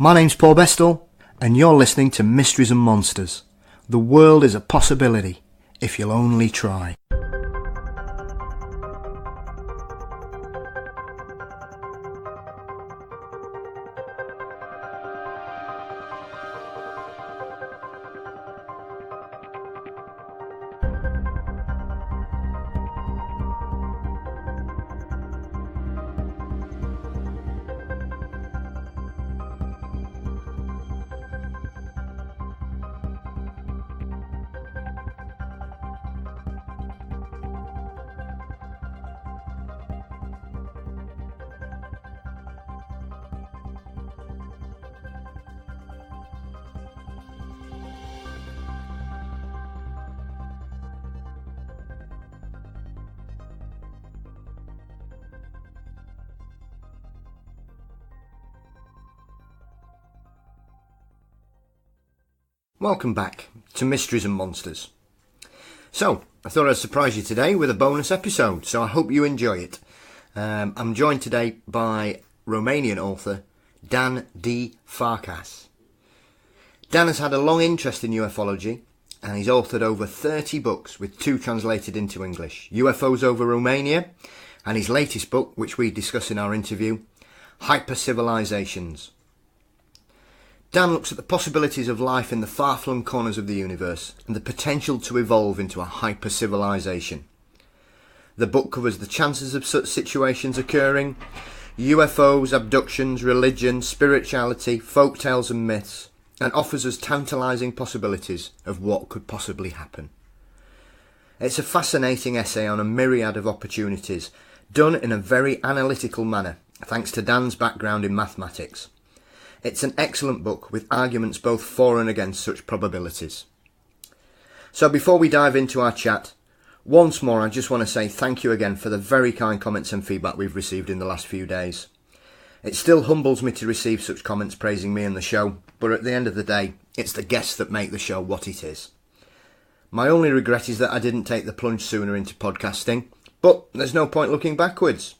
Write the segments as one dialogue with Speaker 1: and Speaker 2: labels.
Speaker 1: My name's Paul Bestel, and you're listening to Mysteries and Monsters. The world is a possibility, if you'll only try. Welcome back to Mysteries and Monsters. So, I thought I'd surprise you today with a bonus episode, so I hope you enjoy it. I'm joined today by Romanian author D Farcas. Dan has had a long interest in ufology, and he's authored over 30 books, with 2 translated into English: UFOs over Romania, and his latest book, which we discuss in our interview, Hypercivilizations. Dan looks at the possibilities of life in the far-flung corners of the universe and the potential to evolve into a hyper-civilization. The book covers the chances of such situations occurring, UFOs, abductions, religion, spirituality, folk tales and myths, and offers us tantalising possibilities of what could possibly happen. It's a fascinating essay on a myriad of opportunities, done in a very analytical manner, thanks to Dan's background in mathematics. It's an excellent book with arguments both for and against such probabilities. So before we dive into our chat, once more I just want to say thank you again for the very kind comments and feedback we've received in the last few days. It still humbles me to receive such comments praising me and the show, but at the end of the day, it's the guests that make the show what it is. My only regret is that I didn't take the plunge sooner into podcasting, but there's no point looking backwards.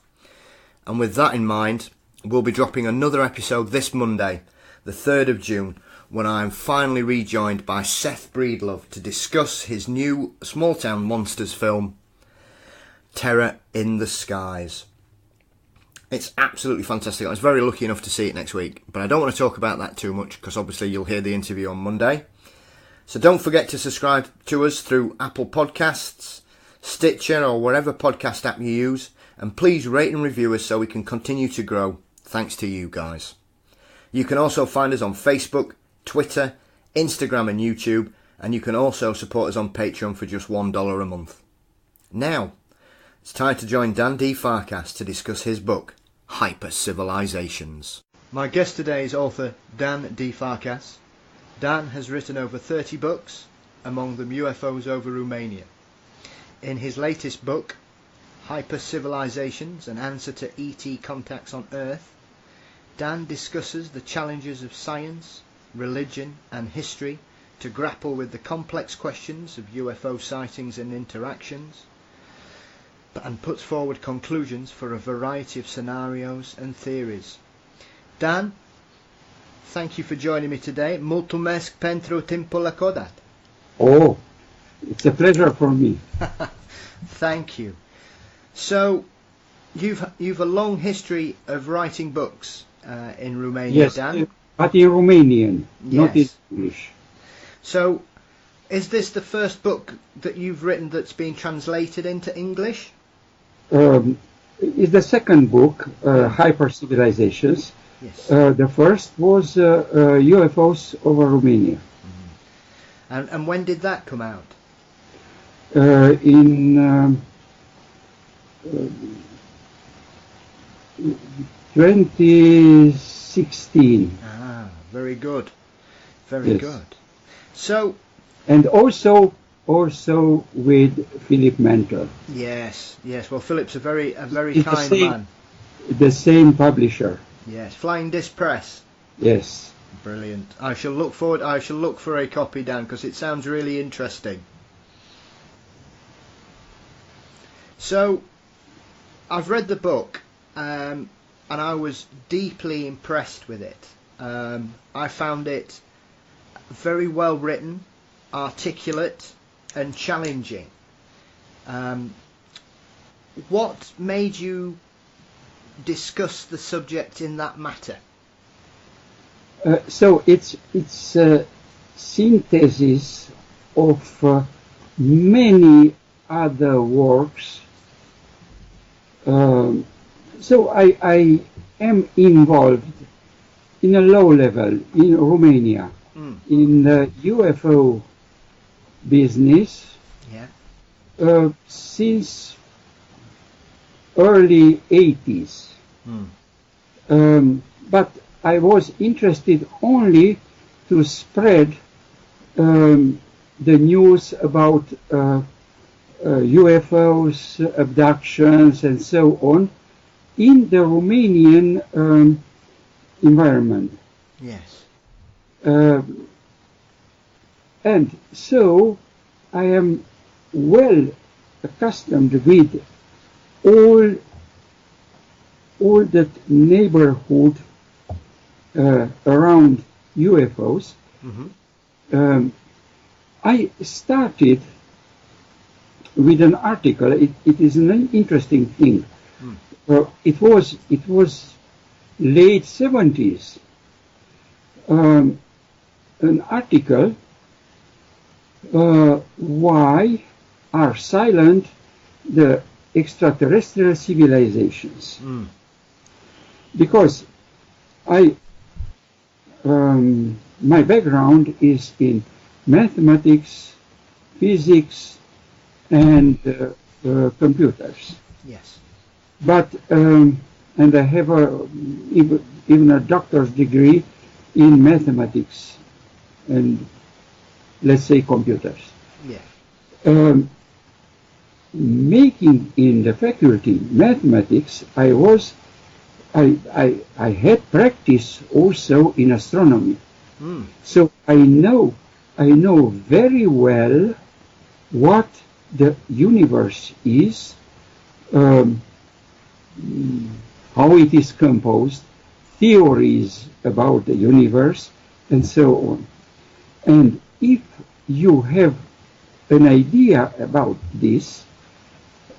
Speaker 1: And with that in mind, we'll be dropping another episode this Monday, the 3rd of June, when I'm finally rejoined by Seth Breedlove to discuss his new Small Town Monsters film, Terror in the Skies. It's absolutely fantastic. I was very lucky enough to see it next week, but I don't want to talk about that too much because obviously you'll hear the interview on Monday. So don't forget to subscribe to us through Apple Podcasts, Stitcher or whatever podcast app you use, and please rate and review us so we can continue to grow. Thanks to you guys. You can also find us on Facebook, Twitter, Instagram and YouTube, and you can also support us on Patreon for just $1 a month. Now, it's time to join D Farcas to discuss his book, Hypercivilizations. My guest today is author D Farcas. Dan has written over 30 books, among them UFOs over Romania. In his latest book, Hypercivilizations, an answer to ET contacts on Earth, Dan discusses the challenges of science, religion and history to grapple with the complex questions of UFO sightings and interactions, and puts forward conclusions for a variety of scenarios and theories. Dan, thank you for joining me today. Mulțumesc pentru timpul acordat.
Speaker 2: Oh, it's a pleasure for me.
Speaker 1: Thank you. So, you've a long history of writing books in Romania,
Speaker 2: Yes,
Speaker 1: Dan?
Speaker 2: but in Romanian, not in
Speaker 1: Yes.
Speaker 2: English.
Speaker 1: So, is this the first book that you've written that's been translated into English?
Speaker 2: It's the second book, Hypercivilizations.
Speaker 1: Yes.
Speaker 2: The first was UFOs over Romania.
Speaker 1: And when did that come out?
Speaker 2: In 2016.
Speaker 1: Ah, very good. Very
Speaker 2: Yes.
Speaker 1: good. So,
Speaker 2: And also with Philip Mentor.
Speaker 1: yes. Well, Philip's a very
Speaker 2: It's the
Speaker 1: kind
Speaker 2: same-
Speaker 1: man.
Speaker 2: The same publisher.
Speaker 1: Yes, Flying Disc Press.
Speaker 2: Yes.
Speaker 1: Brilliant. I shall look for a copy, Dan, because it sounds really interesting. So, I've read the book, and I was deeply impressed with it. I found it very well written, articulate, and challenging. What made you discuss the subject in that matter?
Speaker 2: So it's a synthesis of many other works. So I am involved in a low level in Romania in the UFO business since early 80s. But I was interested only to spread the news about UFOs, abductions, and so on in the Romanian environment.
Speaker 1: Yes.
Speaker 2: And so I am well accustomed with all that neighborhood around UFOs. I started with an article. It is an interesting thing. It was late 70s. An article, why are silent the extraterrestrial civilizations? Because my background is in mathematics, physics, and computers.
Speaker 1: Yes.
Speaker 2: But and I have even a doctor's degree in mathematics and, let's say, computers.
Speaker 1: Yeah.
Speaker 2: Making in the faculty mathematics, I had practice also in astronomy. So I know very well what the universe is, how it is composed, theories about the universe, and so on. And if you have an idea about this,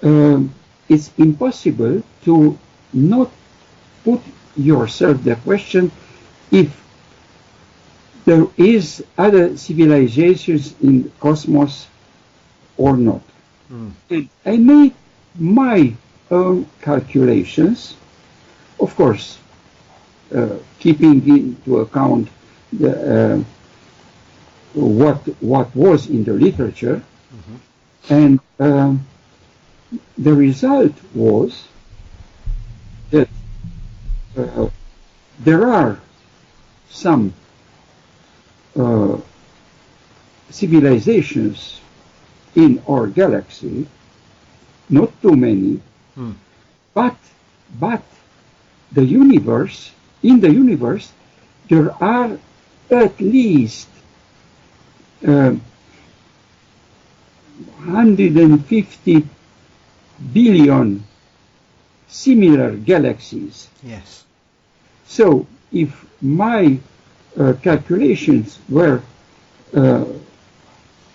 Speaker 2: it's impossible to not put yourself the question if there is other civilizations in the cosmos or not. And I made my own calculations, of course, keeping into account the, what was in the literature, and the result was that there are some civilizations in our galaxy, not too many, but the universe, in the universe, there are at least 150 billion similar galaxies.
Speaker 1: Yes.
Speaker 2: So if my calculations were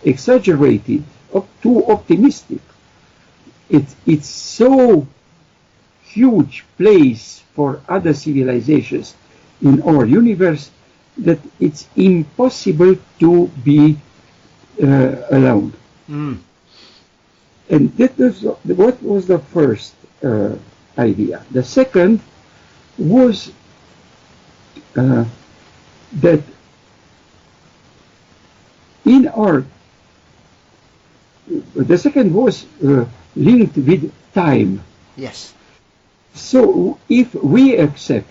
Speaker 2: exaggerated, too optimistic, it's so huge place for other civilizations in our universe that it's impossible to be alone. And that was what was the first idea. The second was that in our, the second was linked with time.
Speaker 1: Yes.
Speaker 2: So if we accept,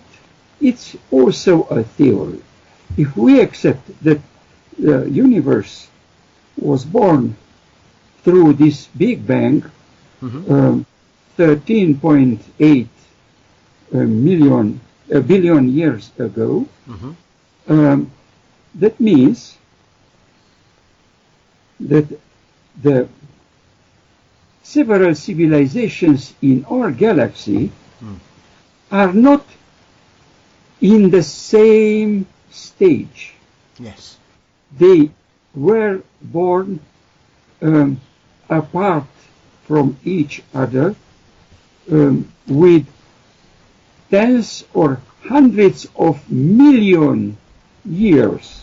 Speaker 2: it's also a theory, if we accept that the universe was born through this Big Bang 13.8 billion years ago, that means that the several civilizations in our galaxy are not in the same stage.
Speaker 1: Yes.
Speaker 2: They were born apart from each other with tens or hundreds of million years.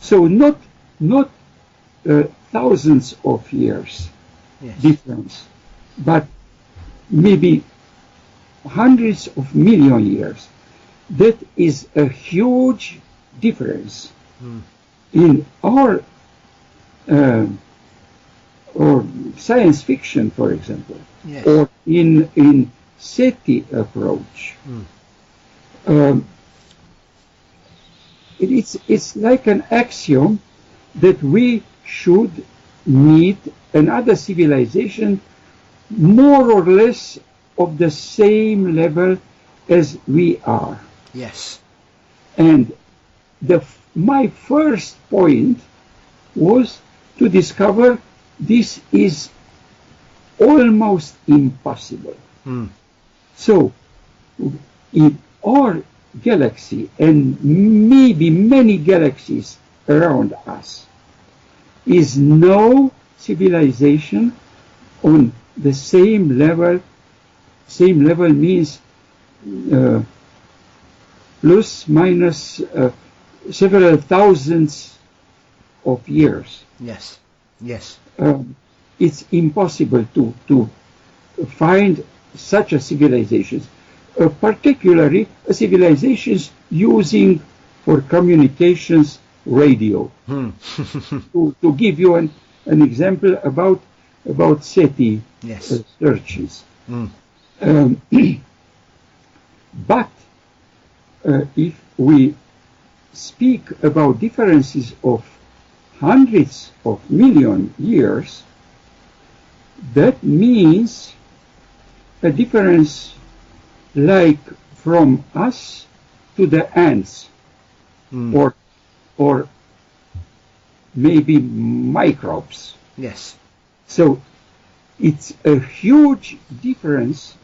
Speaker 2: So not thousands of years difference, but maybe hundreds of million years. That is a huge difference in our or science fiction, for example, or in SETI approach. It's like an axiom that we should meet another civilization more or less of the same level as we are.
Speaker 1: Yes.
Speaker 2: And my first point was to discover this is almost impossible. So in our galaxy and maybe many galaxies around us is no civilization on the same level. Same level means plus minus several thousands of years.
Speaker 1: Yes. Yes.
Speaker 2: It's impossible to find such a civilization, particularly civilizations using for communications radio. To give you an example about SETI searches. But if we speak about differences of hundreds of million years, that means a difference like from us to the ants, or maybe microbes.
Speaker 1: Yes.
Speaker 2: So it's a huge difference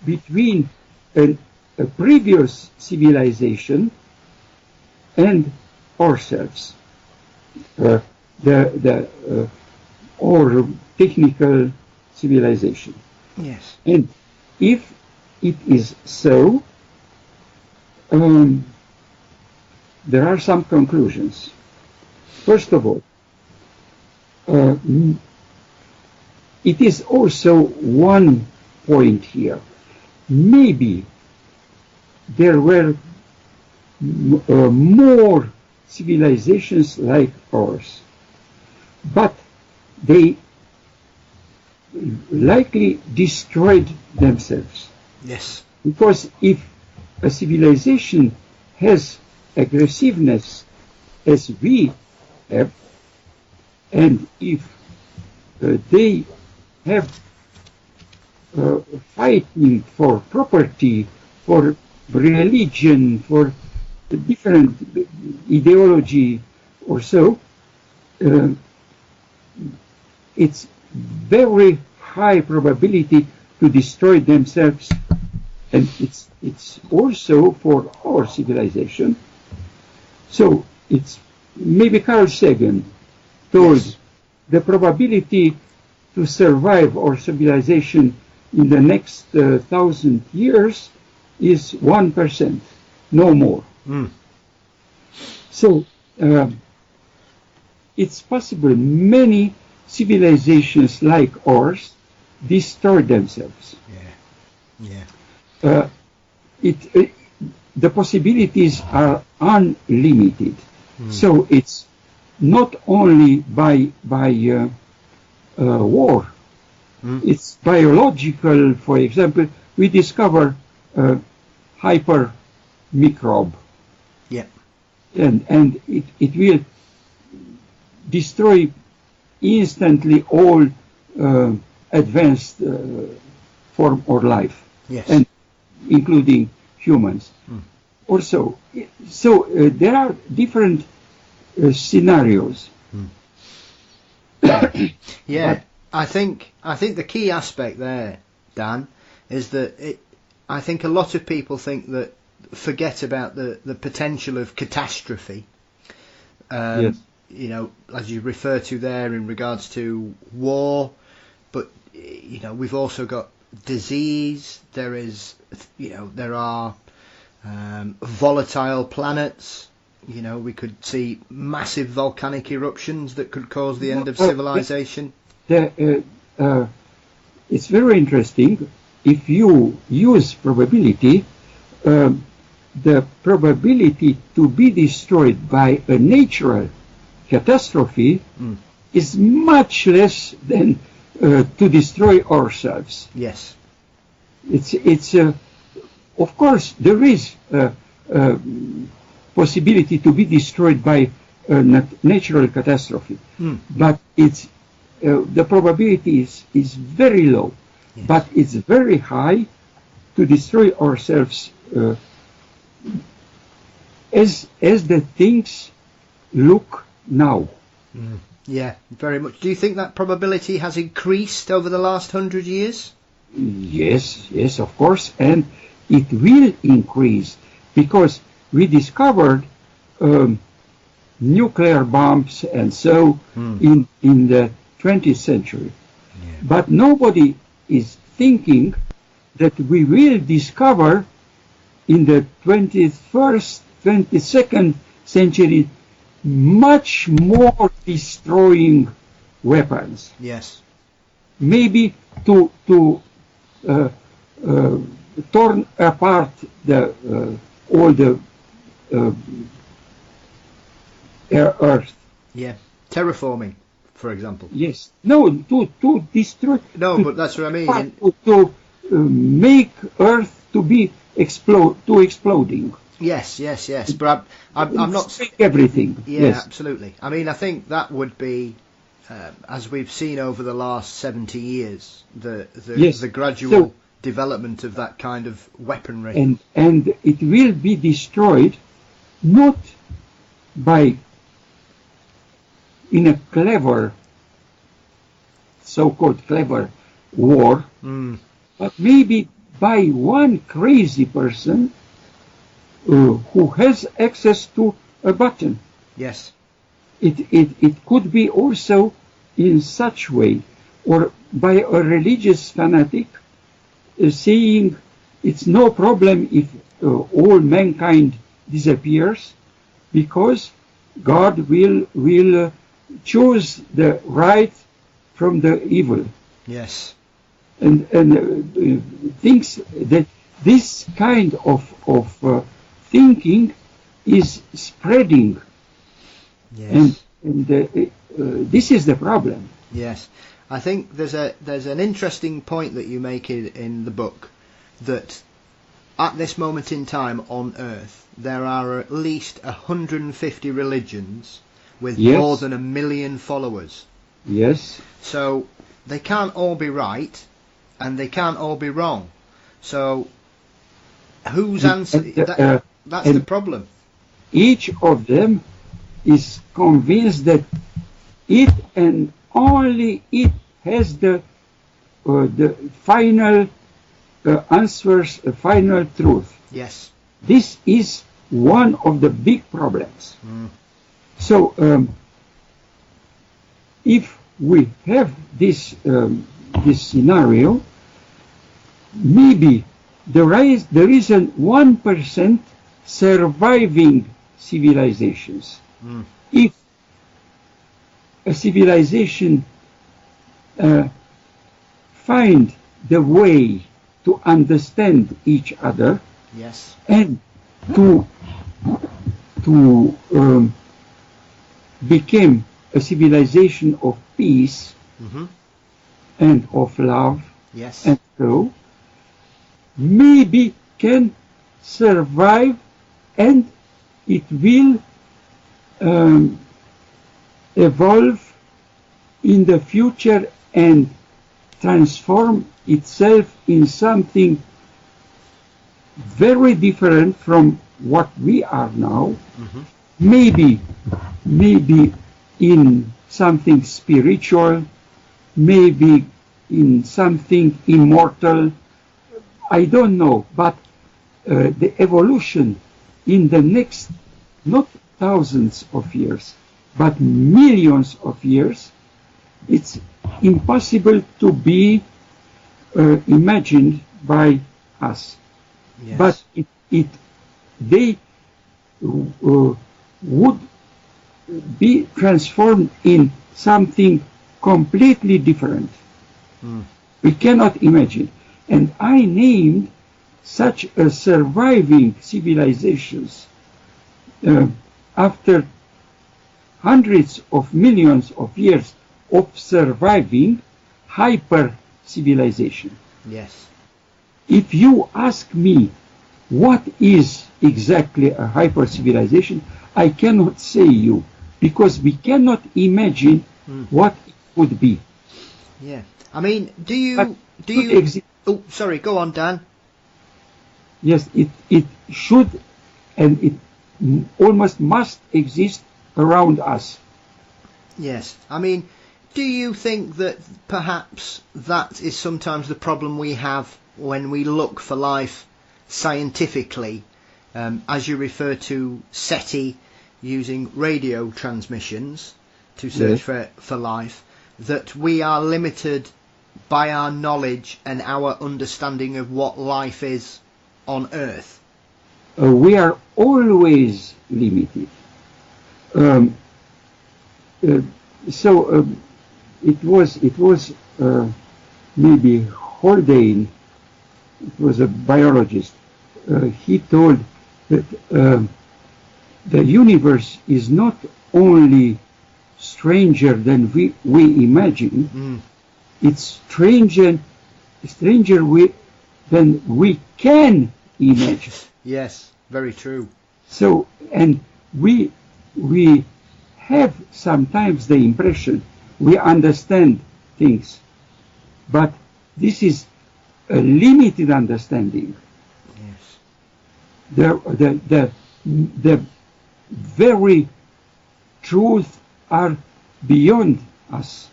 Speaker 2: between a previous civilization and ourselves. Or technical civilization.
Speaker 1: Yes.
Speaker 2: And if it is so, there are some conclusions. First of all, it is also one point here. Maybe there were more civilizations like ours, but they likely destroyed themselves.
Speaker 1: Yes.
Speaker 2: Because if a civilization has aggressiveness as we have, and if they have fighting for property, for religion, for different ideology or so, it's very high probability to destroy themselves, and it's also for our civilization. So it's maybe Carl Sagan told the probability to survive our civilization in the next 1,000 years is 1%, no more. So it's possible many civilizations like ours destroy themselves. The possibilities are unlimited. So it's not only by war. It's biological. For example, we discover hyper microbe. And it will destroy instantly all advanced form of life, and including humans. Also, so there are different scenarios.
Speaker 1: I think the key aspect there, Dan, is that I think a lot of people think that forget about the potential of catastrophe.
Speaker 2: Yes.
Speaker 1: You know, as you refer to there in regards to war, but you know, we've also got disease. There is, you know, there are volatile planets. You know, we could see massive volcanic eruptions that could cause the end of civilization.
Speaker 2: It's very interesting. If you use probability, the probability to be destroyed by a natural catastrophe is much less than to destroy ourselves.
Speaker 1: Yes.
Speaker 2: It's of course there is a possibility to be destroyed by a natural catastrophe, but it's the probability is very low, yes. But it's very high to destroy ourselves as the things look now.
Speaker 1: Yeah, very much. Do you think that probability has increased over the last 100 years?
Speaker 2: Yes, of course, and it will increase because we discovered nuclear bombs and so in the 20th century. Yeah. But nobody is thinking that we will discover in the 21st, 22nd century much more destroying weapons.
Speaker 1: Yes. Maybe
Speaker 2: to torn apart all the earth.
Speaker 1: Yeah. Terraforming, for example.
Speaker 2: Yes. No, to destroy.
Speaker 1: No, but that's what I mean.
Speaker 2: To make Earth to be exploding.
Speaker 1: Yes. But I'm not
Speaker 2: everything.
Speaker 1: Yeah, yes. Absolutely. I mean, I think that would be, as we've seen over the last 70 years, the gradual development of that kind of weaponry.
Speaker 2: And it will be destroyed not by in a clever, so-called clever war, but maybe by one crazy person who has access to a button.
Speaker 1: Yes.
Speaker 2: It could be also in such way, or by a religious fanatic saying it's no problem if all mankind disappears because God will choose the right from the evil.
Speaker 1: Yes.
Speaker 2: And thinks that this kind of thinking is spreading.
Speaker 1: Yes.
Speaker 2: And this is the problem.
Speaker 1: Yes. I think there's an interesting point that you make in the book, that at this moment in time on Earth there are at least 150 religions with more than 1 million followers.
Speaker 2: Yes.
Speaker 1: So they can't all be right and they can't all be wrong. So whose answer? That's the problem.
Speaker 2: Each of them is convinced that it and only it has the final answers, final truth.
Speaker 1: Yes.
Speaker 2: This is one of the big problems. So if we have this scenario, maybe there is a 1% surviving civilizations. If a civilization find the way to understand each other,
Speaker 1: yes,
Speaker 2: and to become a civilization of peace and of love,
Speaker 1: yes,
Speaker 2: and so maybe can survive, and it will evolve in the future and transform itself in something very different from what we are now. Maybe in something spiritual, maybe in something immortal, I don't know, but the evolution in the next, not thousands of years, but millions of years, it's impossible to be imagined by us.
Speaker 1: Yes.
Speaker 2: But they would be transformed in something completely different. We cannot imagine. And I named such a surviving civilizations after hundreds of millions of years of surviving hyper civilization.
Speaker 1: Yes.
Speaker 2: If you ask me what is exactly a hyper civilization, I cannot say you, because we cannot imagine what it would be.
Speaker 1: Yeah. I mean, do you oh, sorry, go on, Dan.
Speaker 2: Yes, it should, and it almost must exist around us.
Speaker 1: Yes. I mean, do you think that perhaps that is sometimes the problem we have when we look for life scientifically, as you refer to SETI, using radio transmissions to search for life, that we are limited by our knowledge and our understanding of what life is on Earth?
Speaker 2: We are always limited. It was maybe Haldane, it was a biologist, he told that the universe is not only stranger than we imagine, it's stranger than we can imagine.
Speaker 1: Yes, very true.
Speaker 2: So, and we have sometimes the impression we understand things, but this is a limited understanding.
Speaker 1: Yes.
Speaker 2: The very truth are beyond us.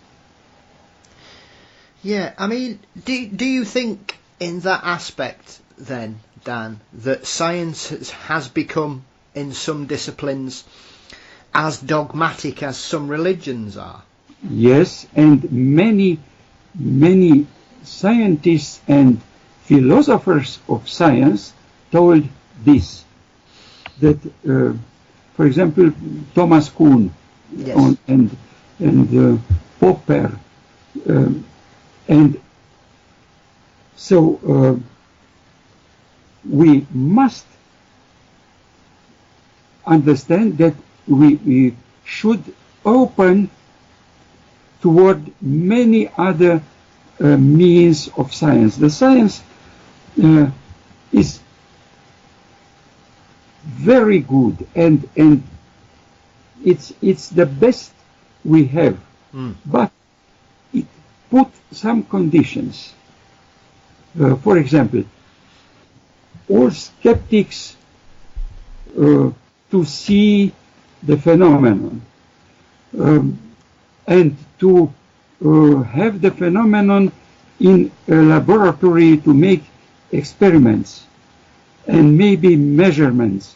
Speaker 1: Yeah, I mean, do you think in that aspect then, Dan, that science has become, in some disciplines, as dogmatic as some religions are?
Speaker 2: Yes, and many scientists and philosophers of science told this, that for example Thomas Kuhn,
Speaker 1: yes,
Speaker 2: and Popper, and so we must understand that we should open toward many other means of science. The science is very good, and it's the best we have, but it put some conditions. For example, all skeptics to see the phenomenon and to have the phenomenon in a laboratory to make experiments and maybe measurements.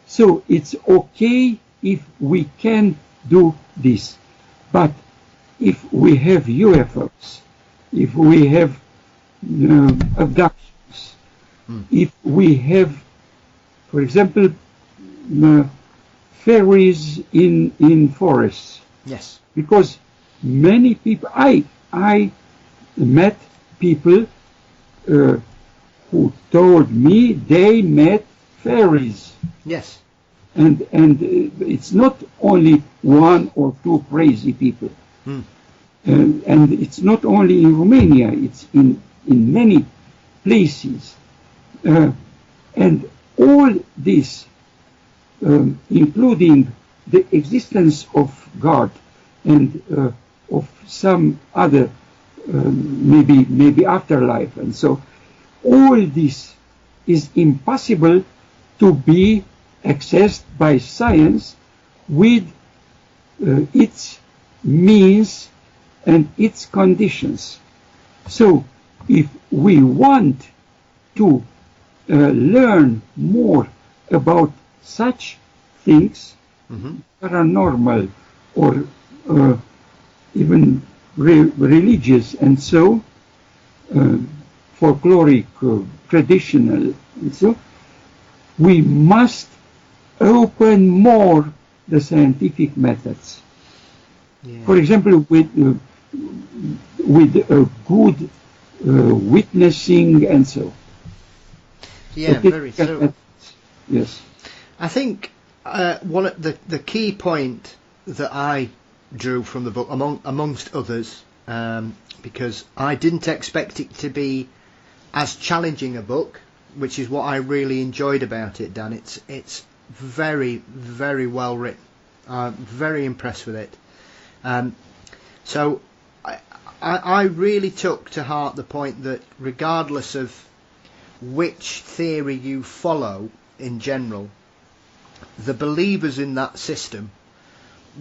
Speaker 2: So it's okay if we can do this, but if we have UFOs, if we have abductions, if we have, for example, fairies in forests,
Speaker 1: yes,
Speaker 2: because many people, I met people who told me they met fairies.
Speaker 1: yes,
Speaker 2: And it's not only one or two crazy people. And it's not only in Romania, it's in many places. And all this, including the existence of God and of some other, maybe afterlife, and so all this is impossible to be accessed by science with its means and its conditions. So if we want to learn more about such things, paranormal or even religious and so, folkloric, traditional and so, we must open more the scientific methods.
Speaker 1: Yeah.
Speaker 2: For example, with good witnessing and so.
Speaker 1: Yeah, very true.
Speaker 2: Yes.
Speaker 1: I think one of the key point that I drew from the book, amongst others, because I didn't expect it to be as challenging a book, which is what I really enjoyed about it, Dan. It's very, very well written. I'm very impressed with it. So I really took to heart the point that regardless of which theory you follow in general, the believers in that system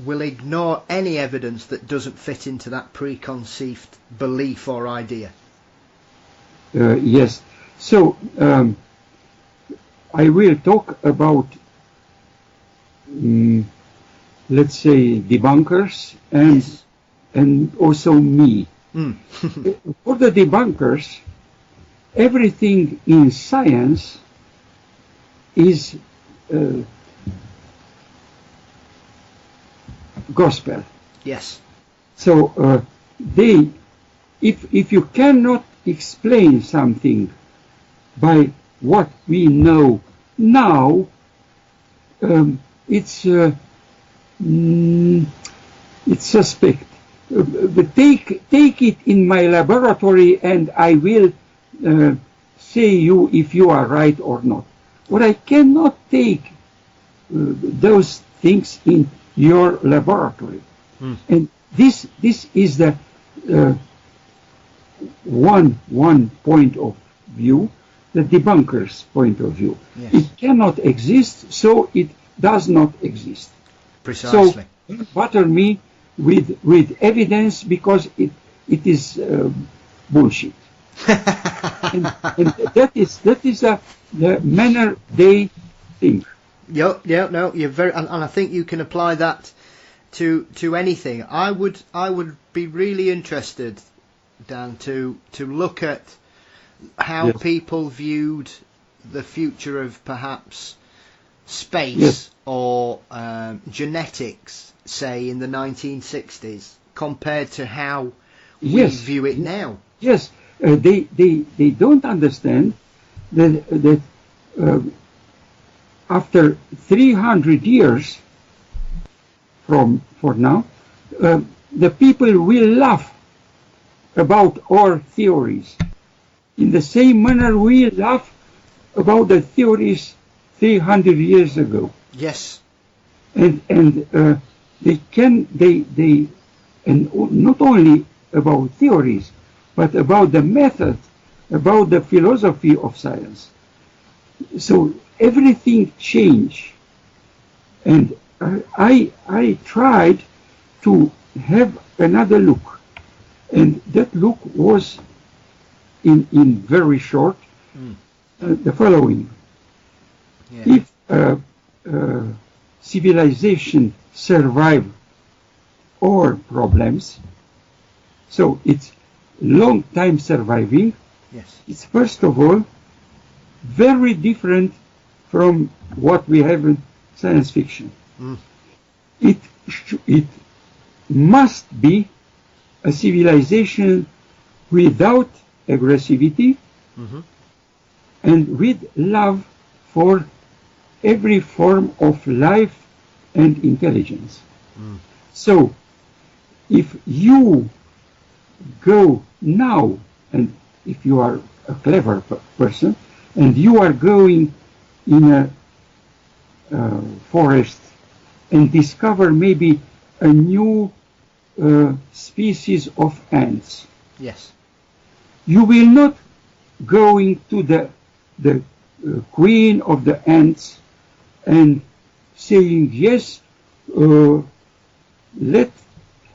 Speaker 1: will ignore any evidence that doesn't fit into that preconceived belief or idea.
Speaker 2: Yes. So I will talk about, let's say, debunkers and also me. For the debunkers, everything in science is gospel.
Speaker 1: Yes.
Speaker 2: So if you cannot explain something by what we know now, it's suspect. But take it in my laboratory, and I will say you if you are right or not. But I cannot take those things in your laboratory. And this is the one point of view, the debunker's point of view.
Speaker 1: Yes.
Speaker 2: It cannot exist, so it does not exist.
Speaker 1: Precisely.
Speaker 2: So don't bother me with evidence, because it is bullshit. and that is the manner they think.
Speaker 1: No, you're very, and I think you can apply that to anything. I would be really interested, Dan, to look at how people viewed the future of perhaps space or genetics, say in the 1960s, compared to how we view it now.
Speaker 2: Yes, they don't understand that after 300 years for now, the people will laugh about our theories in the same manner we laugh about the theories 300 years ago.
Speaker 1: Yes.
Speaker 2: And they not only about theories, but about the method, about the philosophy of science. So everything changed, and I tried to have another look, and that look was in very short the following. If civilization survive our problems, so it's long time surviving.
Speaker 1: Yes.
Speaker 2: It's first of all very different from what we have in science fiction. It must be a civilization without aggressivity and with love for every form of life and intelligence. So if you go now, and if you are a clever person, and you are going in a forest and discover maybe a new species of ants.
Speaker 1: Yes.
Speaker 2: You will not go into the queen of the ants and saying, yes, let's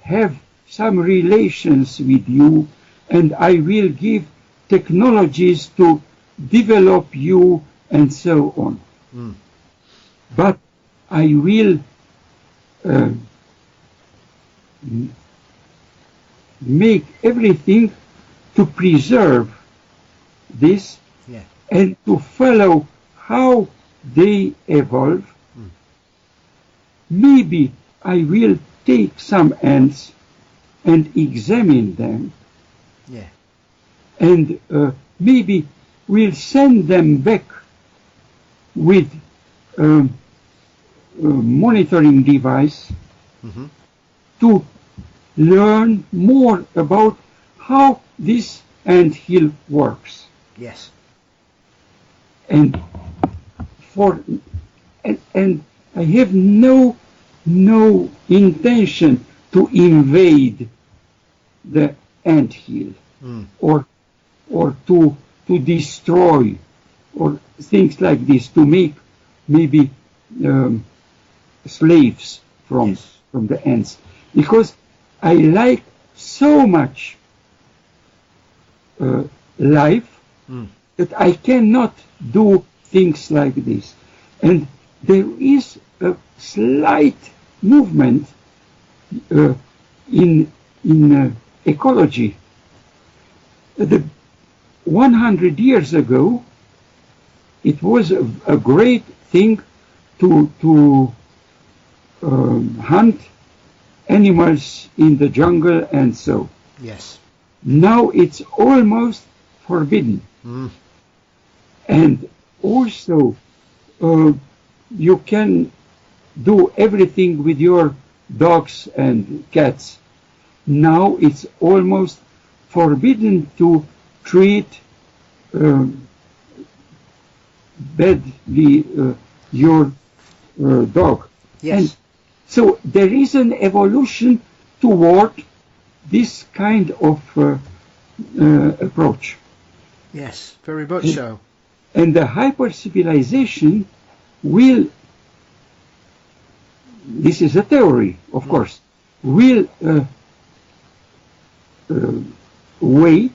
Speaker 2: have some relations with you, and I will give technologies to develop you, and so on. But I will make everything to preserve this and to follow how they evolve. Maybe I will take some ants and examine them, and maybe we'll send them back with a monitoring device to learn more about how this anthill works.
Speaker 1: Yes.
Speaker 2: And I have no intention to invade the anthill or to destroy or things like this, to make maybe slaves from the ants, because I like so much life that I cannot do things like this. And there is a slight movement in ecology. 100 years ago, it was a great thing to hunt animals in the jungle and so.
Speaker 1: Yes.
Speaker 2: Now it's almost forbidden. And also you can do everything with your dogs and cats. Now it's almost forbidden to treat badly your dog.
Speaker 1: Yes.
Speaker 2: And so there is an evolution toward this kind of approach.
Speaker 1: Yes, very much so.
Speaker 2: And the hyper-civilization will, this is a theory, of course, will wait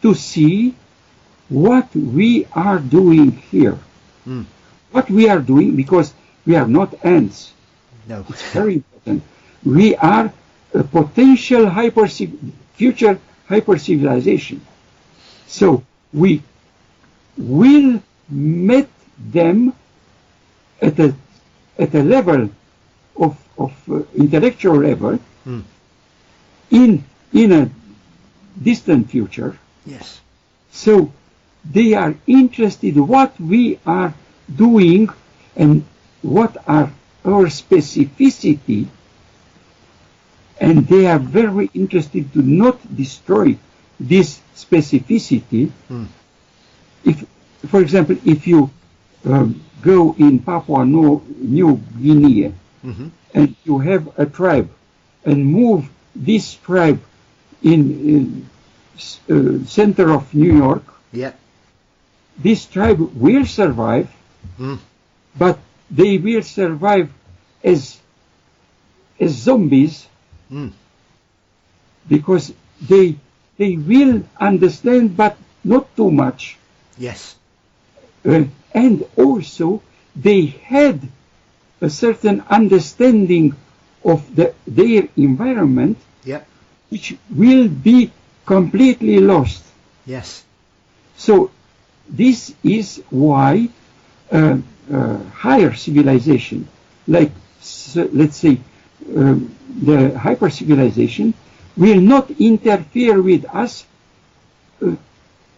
Speaker 2: to see what we are doing here. What we are doing, because we are not ants.
Speaker 1: No.
Speaker 2: It's very important. We are a potential future hyper-civilization. So we will meet them at a level of intellectual level in a distant future.
Speaker 1: Yes.
Speaker 2: So they are interested in what we are doing and what are our specificity, and they are very interested to not destroy this specificity. If, for example, if you go in Papua New Guinea and you have a tribe and move this tribe in center of New York, this tribe will survive, but they will survive as zombies because they will understand, but not too much.
Speaker 1: Yes.
Speaker 2: And also they had a certain understanding of their environment, which will be completely lost.
Speaker 1: Yes.
Speaker 2: So this is why higher civilization, like let's say the hyper civilization, will not interfere with us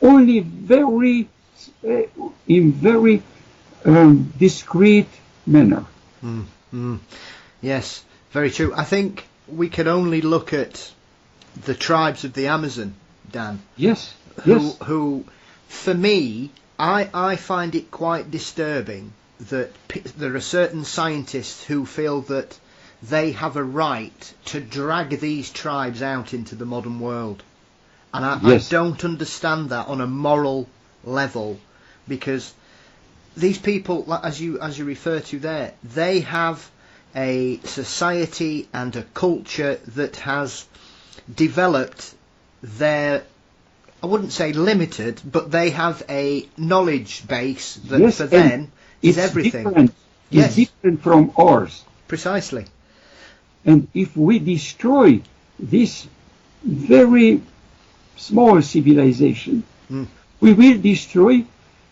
Speaker 2: only in very discreet manner.
Speaker 1: Yes, very true. I think we can only look at the tribes of the Amazon, Dan.
Speaker 2: Yes.
Speaker 1: Who for me, I find it quite disturbing that there are certain scientists who feel that they have a right to drag these tribes out into the modern world. And I don't understand that on a moral level, because these people, as you refer to there, they have a society and a culture that has developed their I wouldn't say limited, but they have a knowledge base that
Speaker 2: Yes,
Speaker 1: for
Speaker 2: and
Speaker 1: them is
Speaker 2: it's
Speaker 1: everything.
Speaker 2: different.
Speaker 1: Yes.
Speaker 2: It's different from ours.
Speaker 1: Precisely.
Speaker 2: And if we destroy this very small civilization, we will destroy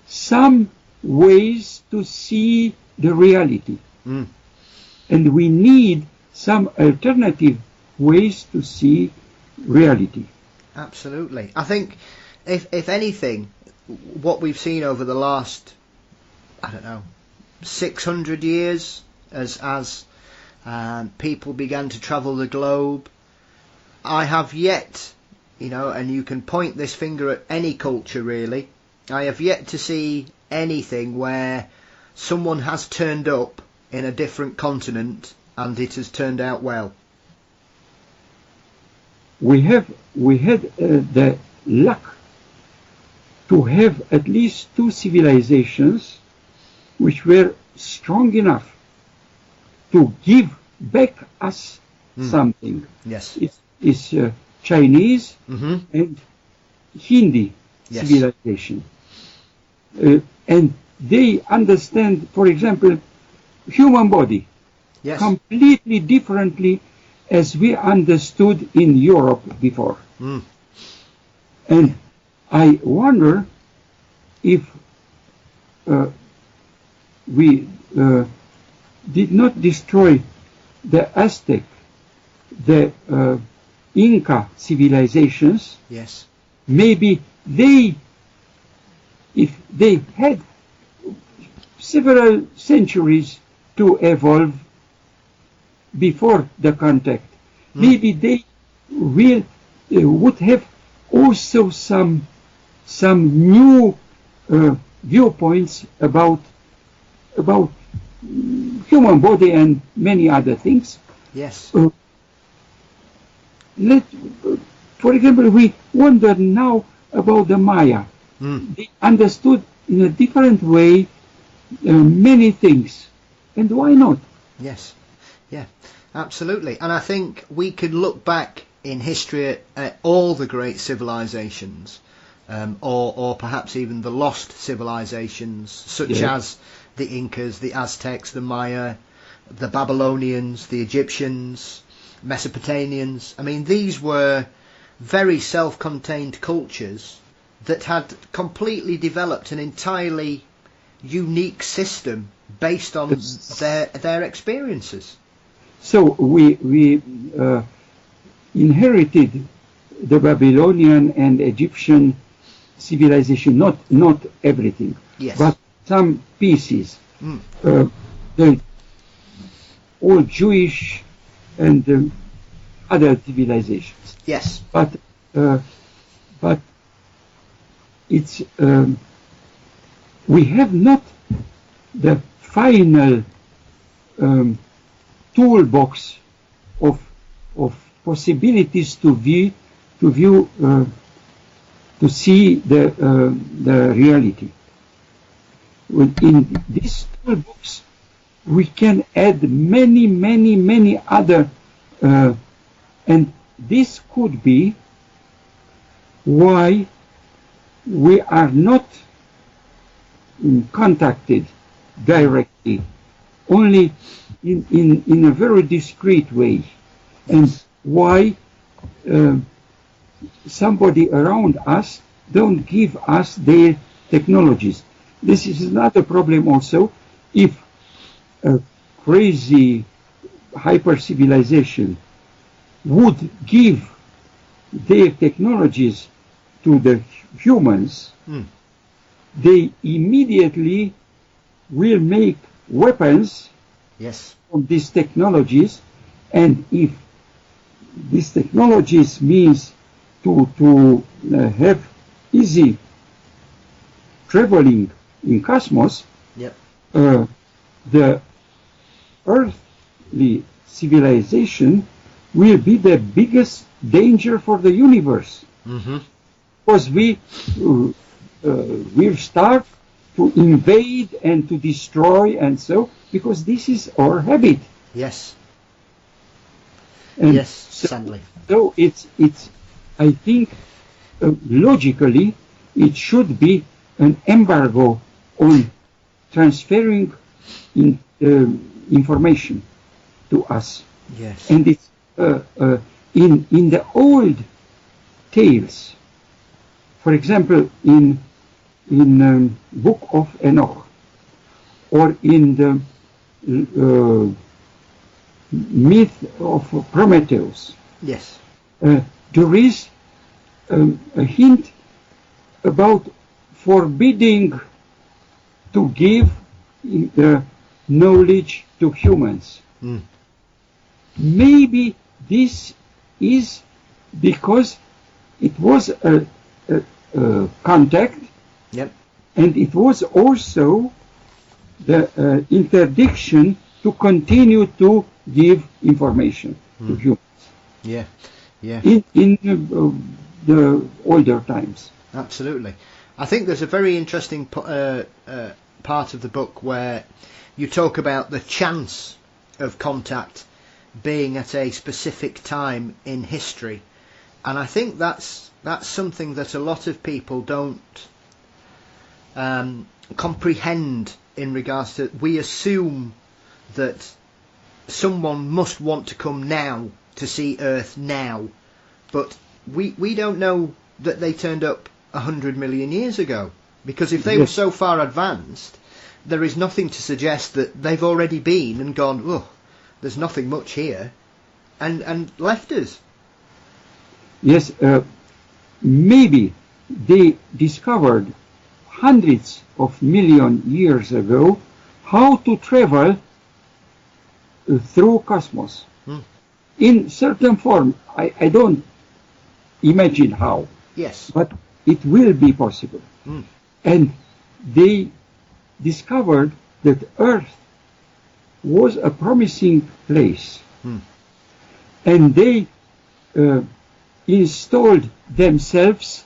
Speaker 2: some ways to see the reality. And we need some alternative ways to see reality.
Speaker 1: Absolutely. I think, if anything, what we've seen over the last, 600 years, as people began to travel the globe, I have yet, and you can point this finger at any culture really, I have yet to see anything where someone has turned up in a different continent and it has turned out well.
Speaker 2: We had the luck to have at least two civilizations which were strong enough to give back us something.
Speaker 1: Yes.
Speaker 2: It's Chinese and Hindi civilization. And they understand, for example, human body completely differently as we understood in Europe before. And I wonder if we did not destroy the Aztec, the Inca civilizations.
Speaker 1: Yes.
Speaker 2: Maybe they, if they had several centuries to evolve before the contact, maybe they would have also some new viewpoints about human body and many other things.
Speaker 1: Yes.
Speaker 2: For example, we wonder now about the Maya. They understood in a different way many things, and why not?
Speaker 1: Yes. Yeah, absolutely. And I think we could look back in history at all the great civilizations, or perhaps even the lost civilizations, such as the Incas, the Aztecs, the Maya, the Babylonians, the Egyptians, Mesopotamians. I mean, these were very self-contained cultures that had completely developed an entirely unique system based on their experiences.
Speaker 2: So we inherited the Babylonian and Egyptian civilization, not everything, but some pieces. The all Jewish and other civilizations.
Speaker 1: Yes.
Speaker 2: But it's we have not the final toolbox of possibilities to see the reality. In this toolbox, we can add many other, and this could be why we are not contacted directly, only in a very discreet way, and why somebody around us don't give us their technologies. This is another problem also. If a crazy hyper civilization would give their technologies to the humans, they immediately will make weapons from these technologies, and if these technologies means to have easy traveling in cosmos, the earthly civilization will be the biggest danger for the universe, because we will start to invade and to destroy, and so, because this is our habit.
Speaker 1: Yes.
Speaker 2: And
Speaker 1: yes, sadly.
Speaker 2: So it's I think logically, it should be an embargo on transferring information to us.
Speaker 1: Yes.
Speaker 2: And it's in the old tales, for example, in Book of Enoch, or in the myth of Prometheus.
Speaker 1: Yes.
Speaker 2: There is a hint about forbidding to give knowledge to humans. Maybe this is because it was a contact,
Speaker 1: Yep.
Speaker 2: and it was also the interdiction to continue to give information to humans.
Speaker 1: Yeah. Yeah.
Speaker 2: In the older times.
Speaker 1: Absolutely. I think there's a very interesting part of the book where you talk about the chance of contact being at a specific time in history, and I think that's something that a lot of people don't comprehend in regards to. We assume that someone must want to come now to see Earth now, but we don't know that they turned up 100 million years ago, because if they were so far advanced, there is nothing to suggest that they've already been and gone, oh, there's nothing much here, and left us.
Speaker 2: Yes, maybe they discovered hundreds of million years ago how to travel through cosmos. In certain form. I don't imagine how.
Speaker 1: Yes.
Speaker 2: But it will be possible. And they discovered that Earth was a promising place. And they installed themselves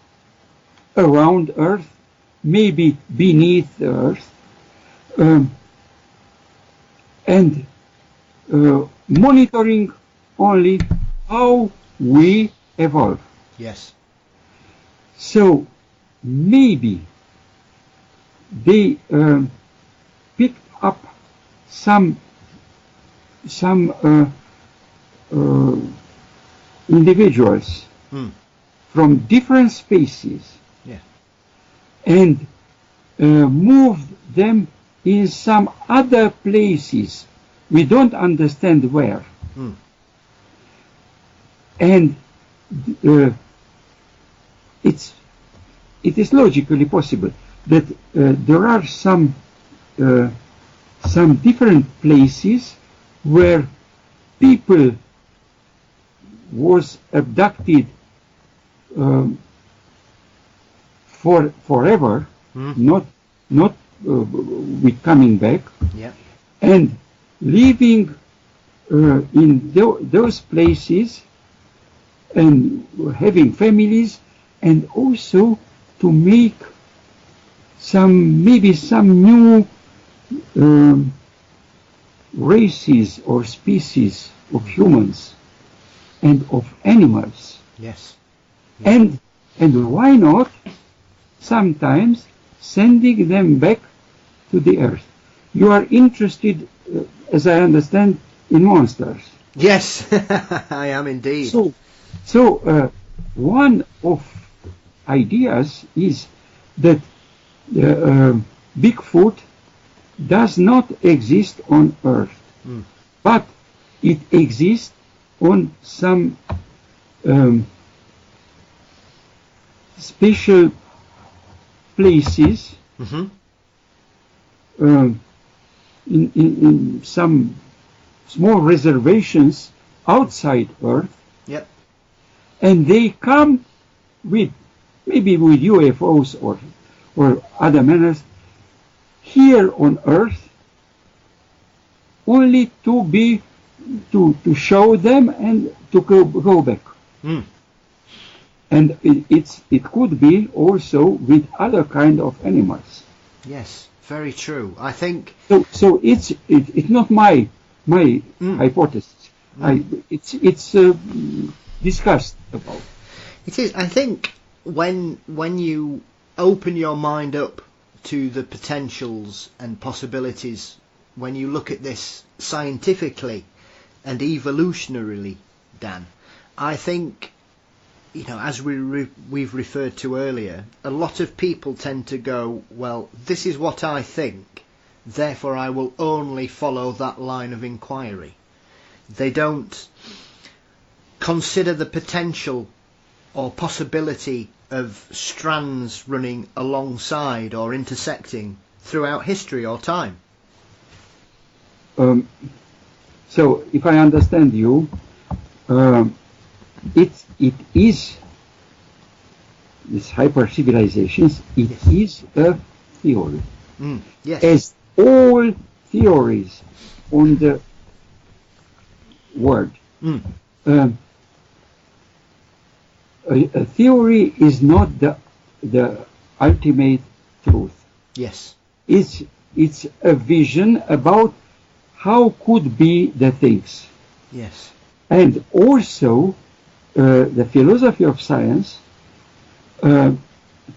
Speaker 2: around Earth, maybe beneath the Earth, and monitoring only how we evolve.
Speaker 1: Yes.
Speaker 2: So maybe they picked up some individuals from different species, and moved them in some other places. We don't understand where. And it is logically possible that there are some different places where people was abducted for forever, not with coming back, and living in those places and having families, and also to make maybe some new races or species of humans and of animals.
Speaker 1: Yes.
Speaker 2: And why not sometimes sending them back to the Earth? You are interested, as I understand, in monsters.
Speaker 1: Yes, I am indeed.
Speaker 2: So one of ideas is that Bigfoot does not exist on Earth, but it exists on some special places, in some small reservations outside Earth. And they come with UFOs or other manners here on Earth, only to show them and to go back. And it could be also with other kind of animals.
Speaker 1: Yes, very true. I think
Speaker 2: so. It's not my hypothesis. It's discussed about.
Speaker 1: It is. I think when you open your mind up to the potentials and possibilities, when you look at this scientifically and evolutionarily, Dan, I think, as we've referred to earlier, a lot of people tend to go, well, this is what I think, therefore I will only follow that line of inquiry. They don't consider the potential or possibility of strands running alongside or intersecting throughout history or time.
Speaker 2: So, if I understand you, it is this hyper civilizations. It is a theory,
Speaker 1: yes,
Speaker 2: as all theories on the world. A theory is not the ultimate truth.
Speaker 1: Yes,
Speaker 2: it's a vision about how could be the things.
Speaker 1: Yes,
Speaker 2: and also the philosophy of science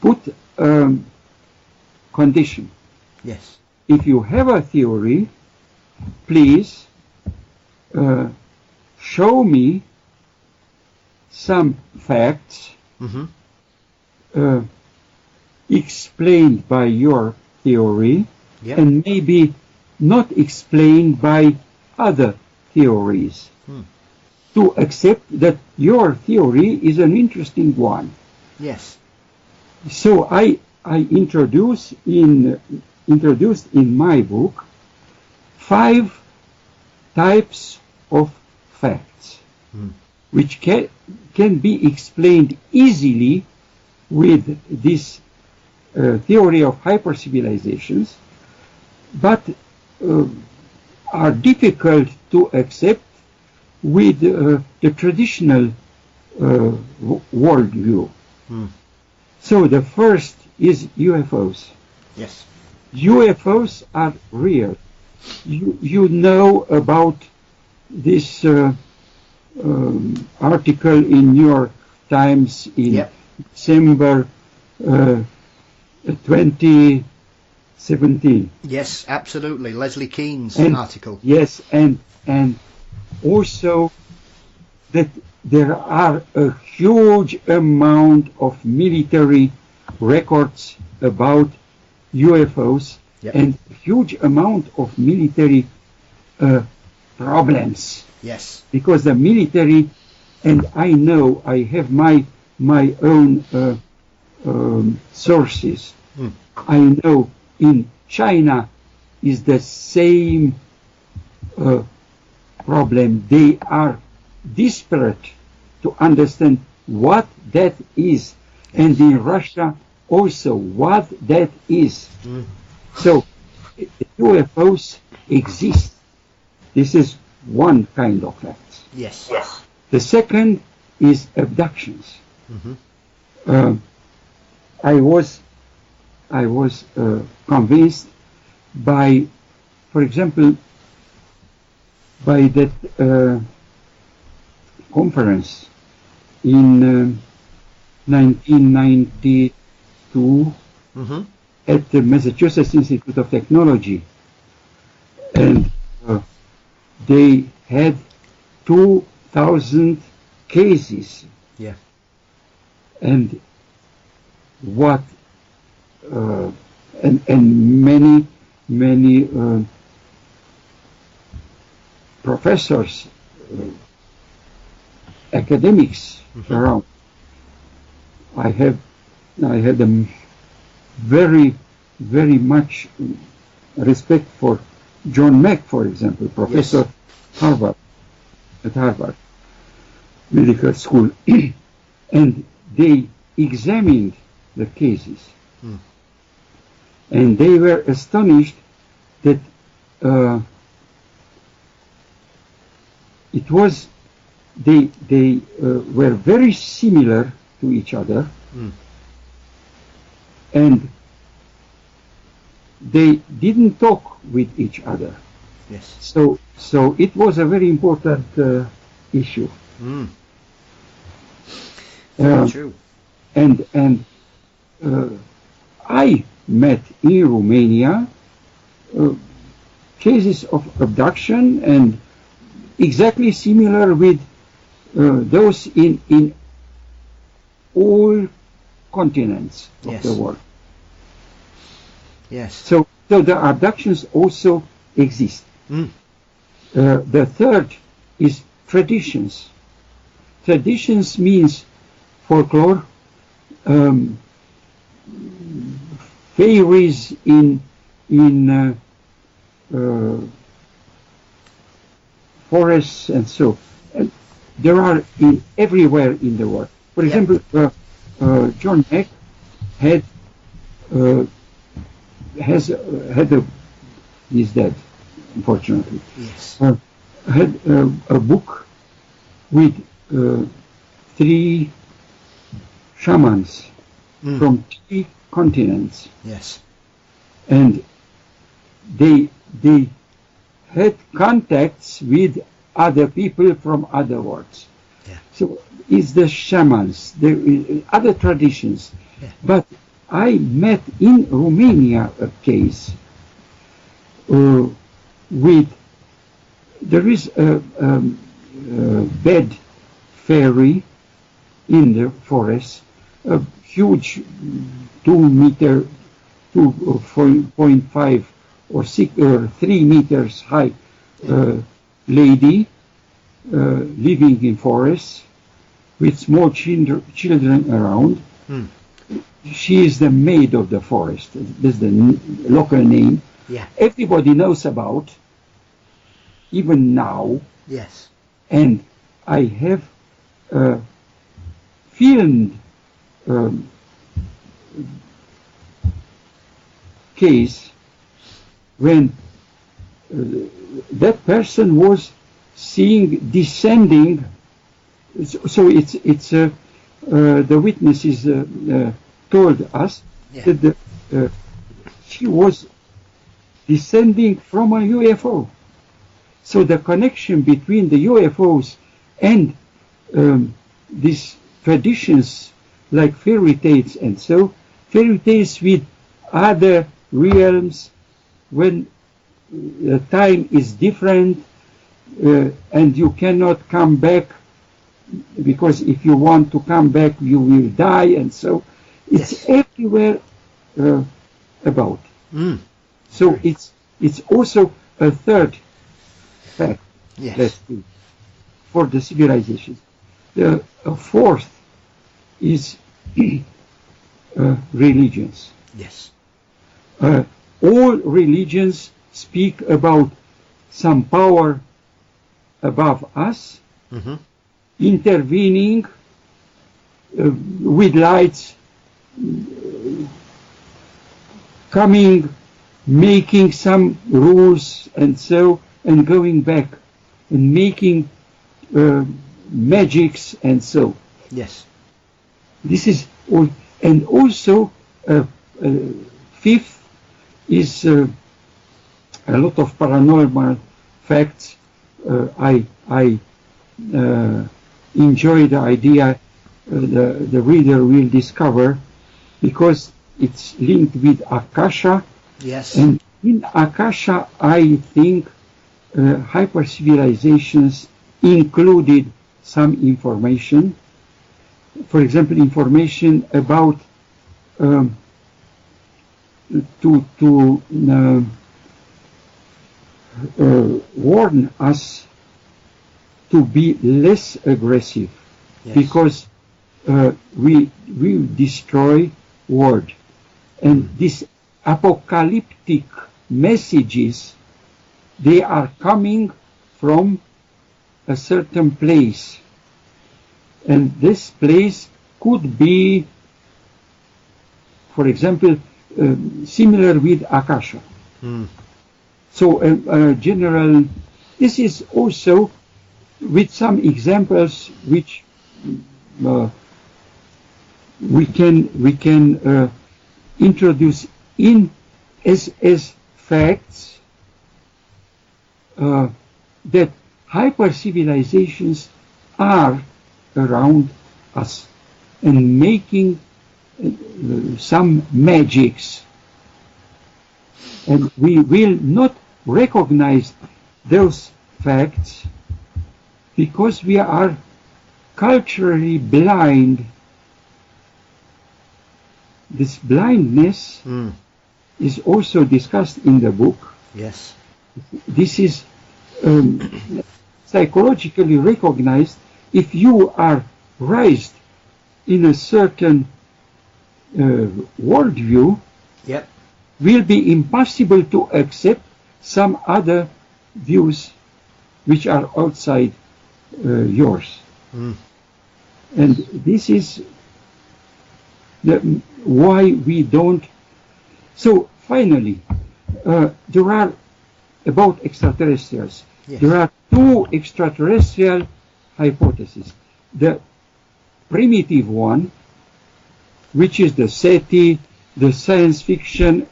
Speaker 2: put condition.
Speaker 1: Yes,
Speaker 2: If you have a theory, please show me some facts explained by your theory, and maybe not explained by other theories, to accept that your theory is an interesting one.
Speaker 1: Yes.
Speaker 2: So I introduced in my book 5 types of facts, which can be explained easily with this theory of hyper-civilizations, but are difficult to accept with the traditional worldview. So the first is UFOs.
Speaker 1: Yes.
Speaker 2: UFOs are real. You know about this article in New York Times in December 2017.
Speaker 1: Yes, absolutely. Leslie Kean's article.
Speaker 2: Yes, and also that there are a huge amount of military records about UFOs and a huge amount of military problems.
Speaker 1: Yes.
Speaker 2: Because the military, and I know I have my own sources. I know in China is the same problem. They are desperate to understand what that is, and in Russia also what that is. So UFOs exist. This is one kind of facts.
Speaker 1: Yes.
Speaker 2: The second is abductions. I was convinced by, for example, by that conference in 1992 at the Massachusetts Institute of Technology, and they had 2,000 cases.
Speaker 1: Yeah.
Speaker 2: And what and many professors, academics around. I had a very much respect for John Mack, for example, professor at Harvard Medical School, and they examined the cases, and they were astonished that it was they were very similar to each other, and they didn't talk with each other.
Speaker 1: Yes.
Speaker 2: So it was a very important issue.
Speaker 1: Very true.
Speaker 2: and I met in Romania cases of abduction and exactly similar with those in all continents of
Speaker 1: Yes.
Speaker 2: the world.
Speaker 1: Yes.
Speaker 2: So the abductions also exist.
Speaker 1: Mm.
Speaker 2: The third is traditions. Traditions means folklore, fairies in forests and so. And there are everywhere in the world. For
Speaker 1: Yeah.
Speaker 2: example, John Mack had he's dead, unfortunately.
Speaker 1: Yes.
Speaker 2: Had a book with 3 shamans from 3 continents,
Speaker 1: Yes.
Speaker 2: and they had contacts with other people from other worlds.
Speaker 1: Yeah.
Speaker 2: So it's the shamans, the other traditions.
Speaker 1: Yeah.
Speaker 2: But I met in Romania a case with, there is a bed fairy in the forest, a huge 2.5 or 6 or 3 meters high lady living in forests with small children around. She is the maid of the forest. That's the local name.
Speaker 1: Yeah.
Speaker 2: Everybody knows about, even now.
Speaker 1: Yes.
Speaker 2: And I have filmed case when that person was seeing descending. So it's the witnesses told us that she was descending from a UFO. So the connection between the UFOs and these traditions like fairy tales and so, fairy tales with other realms when the time is different and you cannot come back, because if you want to come back you will die, and so it's everywhere about. So it's also a third fact, let's see, for the civilizations. The fourth is religions.
Speaker 1: Yes.
Speaker 2: All religions speak about some power above us, intervening with lights, coming, making some rules and so, and going back and making magics and so.
Speaker 1: Yes.
Speaker 2: This is all. And also fifth is a lot of paranormal facts. I enjoy the idea the reader will discover, because it's linked with Akasha.
Speaker 1: Yes.
Speaker 2: And in Akasha, I think hyper civilizations included some information. For example, information about to warn us to be less aggressive, because we destroy world, and these apocalyptic messages, they are coming from a certain place, and this place could be, for example, similar with Akasha. So general, this is also with some examples which we can introduce in as facts that hyper civilizations are around us. and making some magics. And we will not recognize those facts because we are culturally blind. This blindness is also discussed in the book.
Speaker 1: Yes.
Speaker 2: This is psychologically recognized. If you are raised in a certain worldview,
Speaker 1: Yep.
Speaker 2: will be impossible to accept some other views which are outside yours. And this is why we don't. So finally, there are about extraterrestrials.
Speaker 1: Yes.
Speaker 2: There are two extraterrestrial hypotheses. The primitive one, which is the SETI, the science fiction,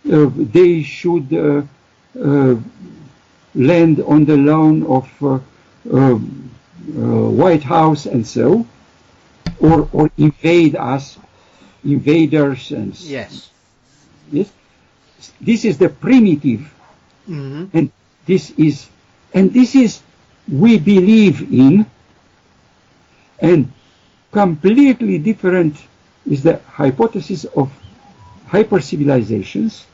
Speaker 2: they should land on the lawn of White House and so, or invade us, invaders and
Speaker 1: Yes.
Speaker 2: yes. This is the primitive, and this is we believe in, and completely different is the hypothesis of hyper-civilizations,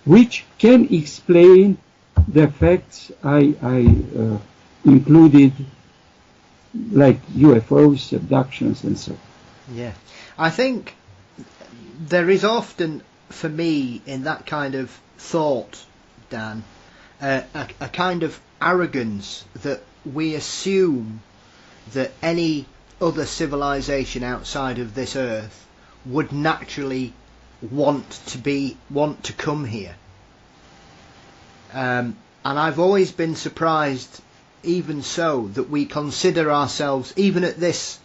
Speaker 2: which can explain the facts I included, like UFOs, abductions, and so on.
Speaker 1: Yeah. I think there is often, for me, in that kind of thought, Dan, a kind of arrogance that we assume that any other civilization outside of this earth would naturally want to come here. And I've always been surprised, even so, that we consider ourselves, even at this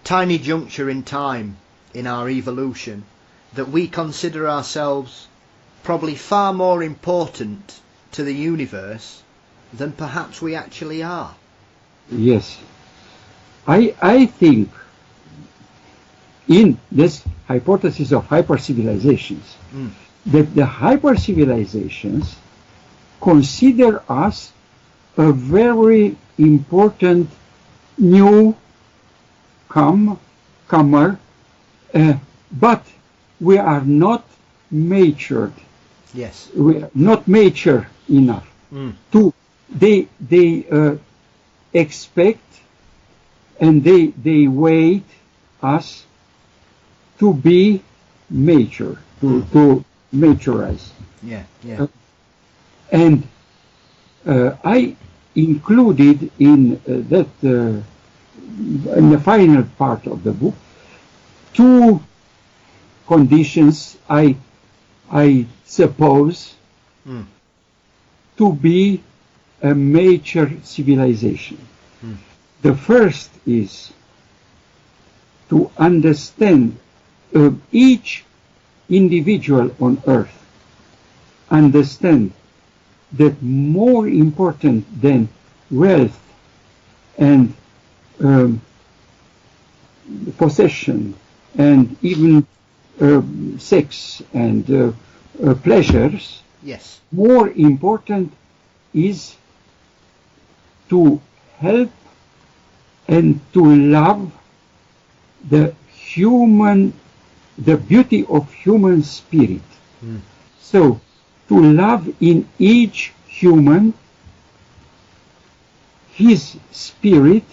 Speaker 1: tiny juncture in time in our evolution, that we consider ourselves probably far more important to the universe than perhaps we actually are.
Speaker 2: Yes. I think in this hypothesis of hyper-civilizations, that the hyper-civilizations consider us a very important new comer, but we are not matured.
Speaker 1: Yes.
Speaker 2: We are not mature enough to. They expect and they wait us to be mature, to maturize.
Speaker 1: Yeah. Yeah.
Speaker 2: And I included in that in the final part of the book two conditions I suppose to be a mature civilization. The first is to understand each individual on earth, understand that more important than wealth and possession and even sex and pleasures,
Speaker 1: Yes.
Speaker 2: more important is to help and to love the beauty of human spirit. So to love in each human his spirit,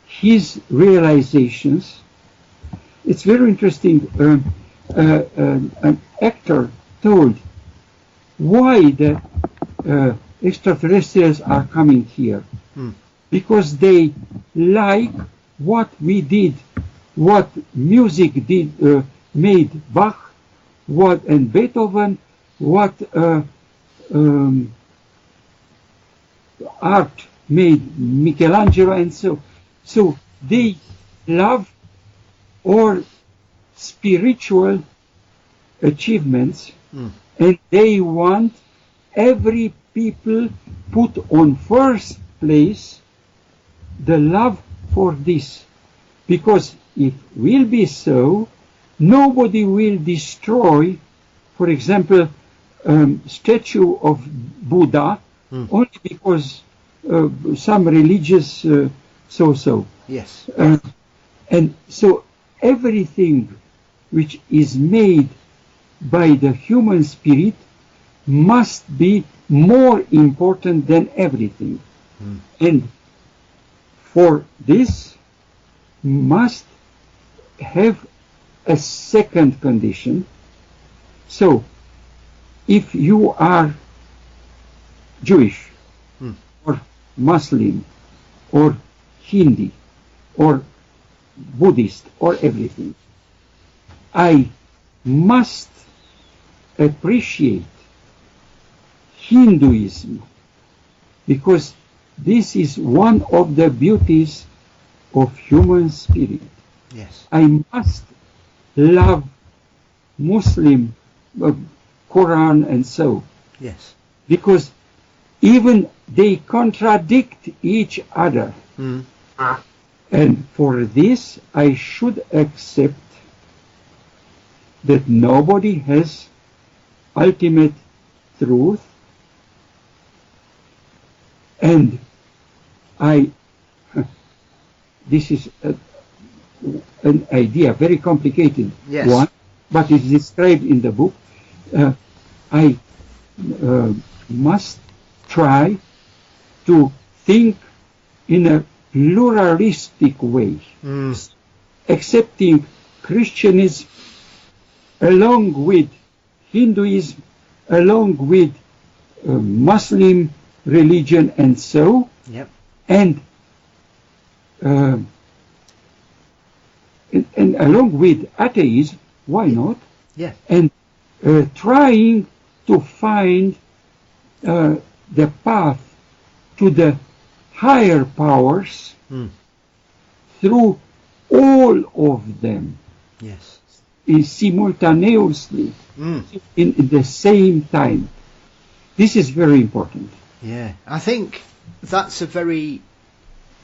Speaker 2: his realizations. It's very interesting. An actor told why the extraterrestrials are coming here. Because they like what we did, what music did, made Bach, and Beethoven, what art made Michelangelo, and so. So they love all spiritual achievements, and they want every people put on first place the love for this, because if will be so, nobody will destroy, for example, statue of Buddha only because some religious so-so.
Speaker 1: Yes.
Speaker 2: And so everything which is made by the human spirit must be more important than everything. And for this must have a second condition. So if you are Jewish or Muslim or Hindi or Buddhist or everything, I must appreciate Hinduism, because this is one of the beauties of human spirit.
Speaker 1: Yes.
Speaker 2: I must love Muslim Quran and so.
Speaker 1: Yes.
Speaker 2: Because even they contradict each other. And for this I should accept that nobody has ultimate truth, and this is an idea, very complicated one, but it's described in the book. I must try to think in a pluralistic way, accepting Christianism along with Hinduism, along with Muslim religion and so, and along with atheism, why not? And trying to find the path to the higher powers through all of them simultaneously in the same time. This is very important.
Speaker 1: Yeah, I think that's a very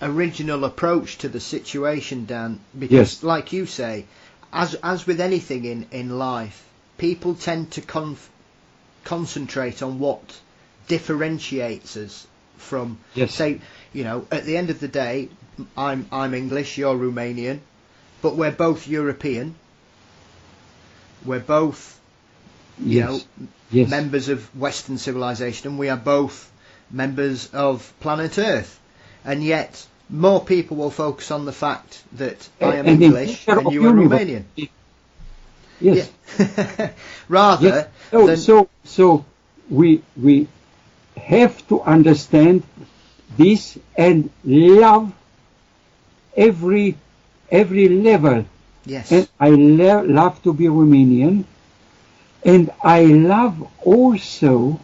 Speaker 1: original approach to the situation, Dan, because like you say, as with anything in life, people tend to concentrate on what differentiates us from, say, you know, at the end of the day, I'm English, you're Romanian, but we're both European. We're both, you know, members of Western civilization, and we are both members of planet Earth. And yet, more people will focus on the fact that I am English and you are Romanian.
Speaker 2: Yes.
Speaker 1: Rather than...
Speaker 2: So we have to understand this and love every level.
Speaker 1: Yes.
Speaker 2: And I love to be Romanian, and I love also,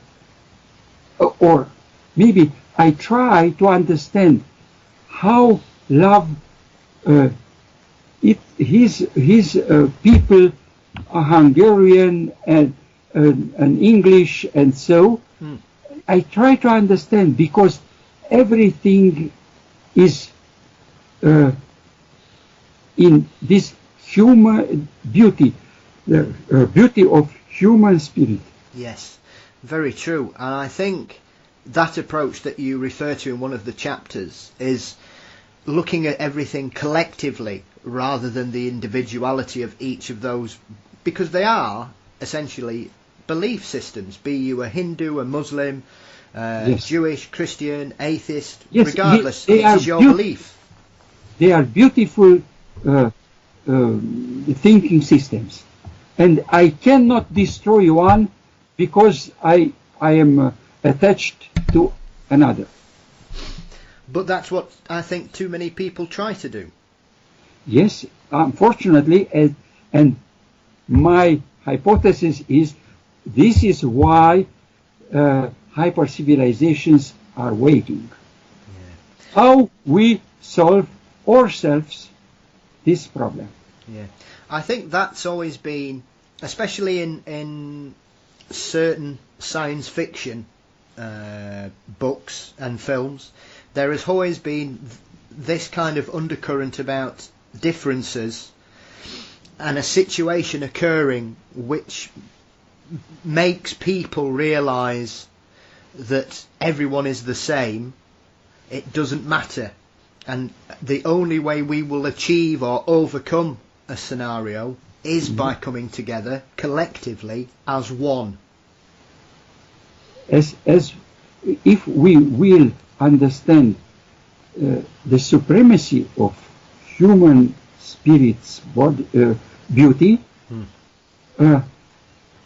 Speaker 2: or maybe I try to understand how love his people are Hungarian and English and so. I try to understand, because everything is in this human beauty, the beauty of human spirit.
Speaker 1: Yes, very true. And I think that approach that you refer to in one of the chapters is looking at everything collectively rather than the individuality of each of those, because they are essentially belief systems, be you a Hindu, a Muslim, Jewish, Christian, atheist, regardless, it is your belief.
Speaker 2: They are beautiful thinking systems, and I cannot destroy one because I am attached to another.
Speaker 1: But that's what I think too many people try to do.
Speaker 2: Yes, unfortunately, and my hypothesis is this is why hyper civilizations are waiting. How we solve ourselves this problem.
Speaker 1: Yeah, I think that's always been, especially in certain science fiction books and films, there has always been this kind of undercurrent about differences and a situation occurring which makes people realise that everyone is the same, it doesn't matter. And the only way we will achieve or overcome a scenario is by coming together collectively as one.
Speaker 2: As if we will understand the supremacy of human spirit's body, beauty,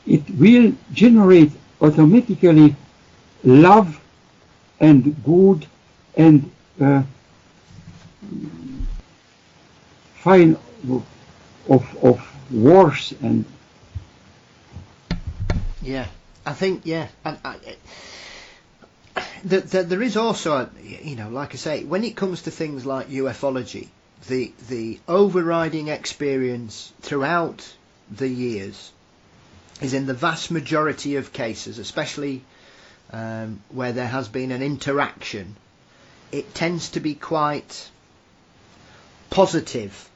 Speaker 2: it will generate automatically love and good and fine of wars and
Speaker 1: I think there is also, like I say, when it comes to things like ufology, the overriding experience throughout the years is, in the vast majority of cases, especially where there has been an interaction, it tends to be quite positive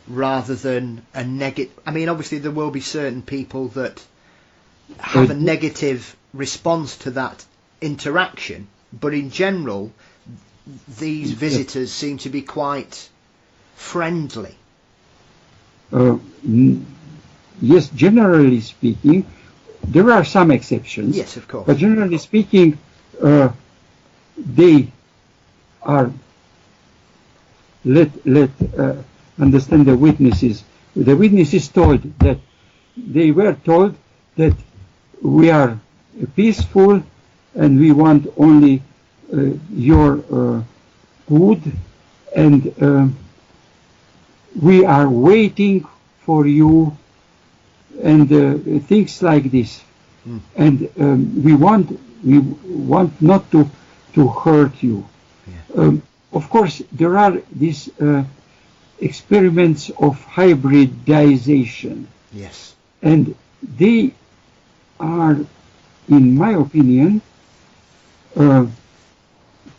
Speaker 1: rather than a negative. I mean, obviously there will be certain people that have a negative response to that interaction, but in general these visitors seem to be quite friendly.
Speaker 2: Yes, generally speaking, there are some exceptions.
Speaker 1: Yes, of course.
Speaker 2: But generally speaking, they are let understand the witnesses. The witnesses told that they were told that we are peaceful and we want only your good, and we are waiting for you, and things like this. And we want not to hurt you. Of course, there are these experiments of hybridization.
Speaker 1: Yes.
Speaker 2: And they are, in my opinion,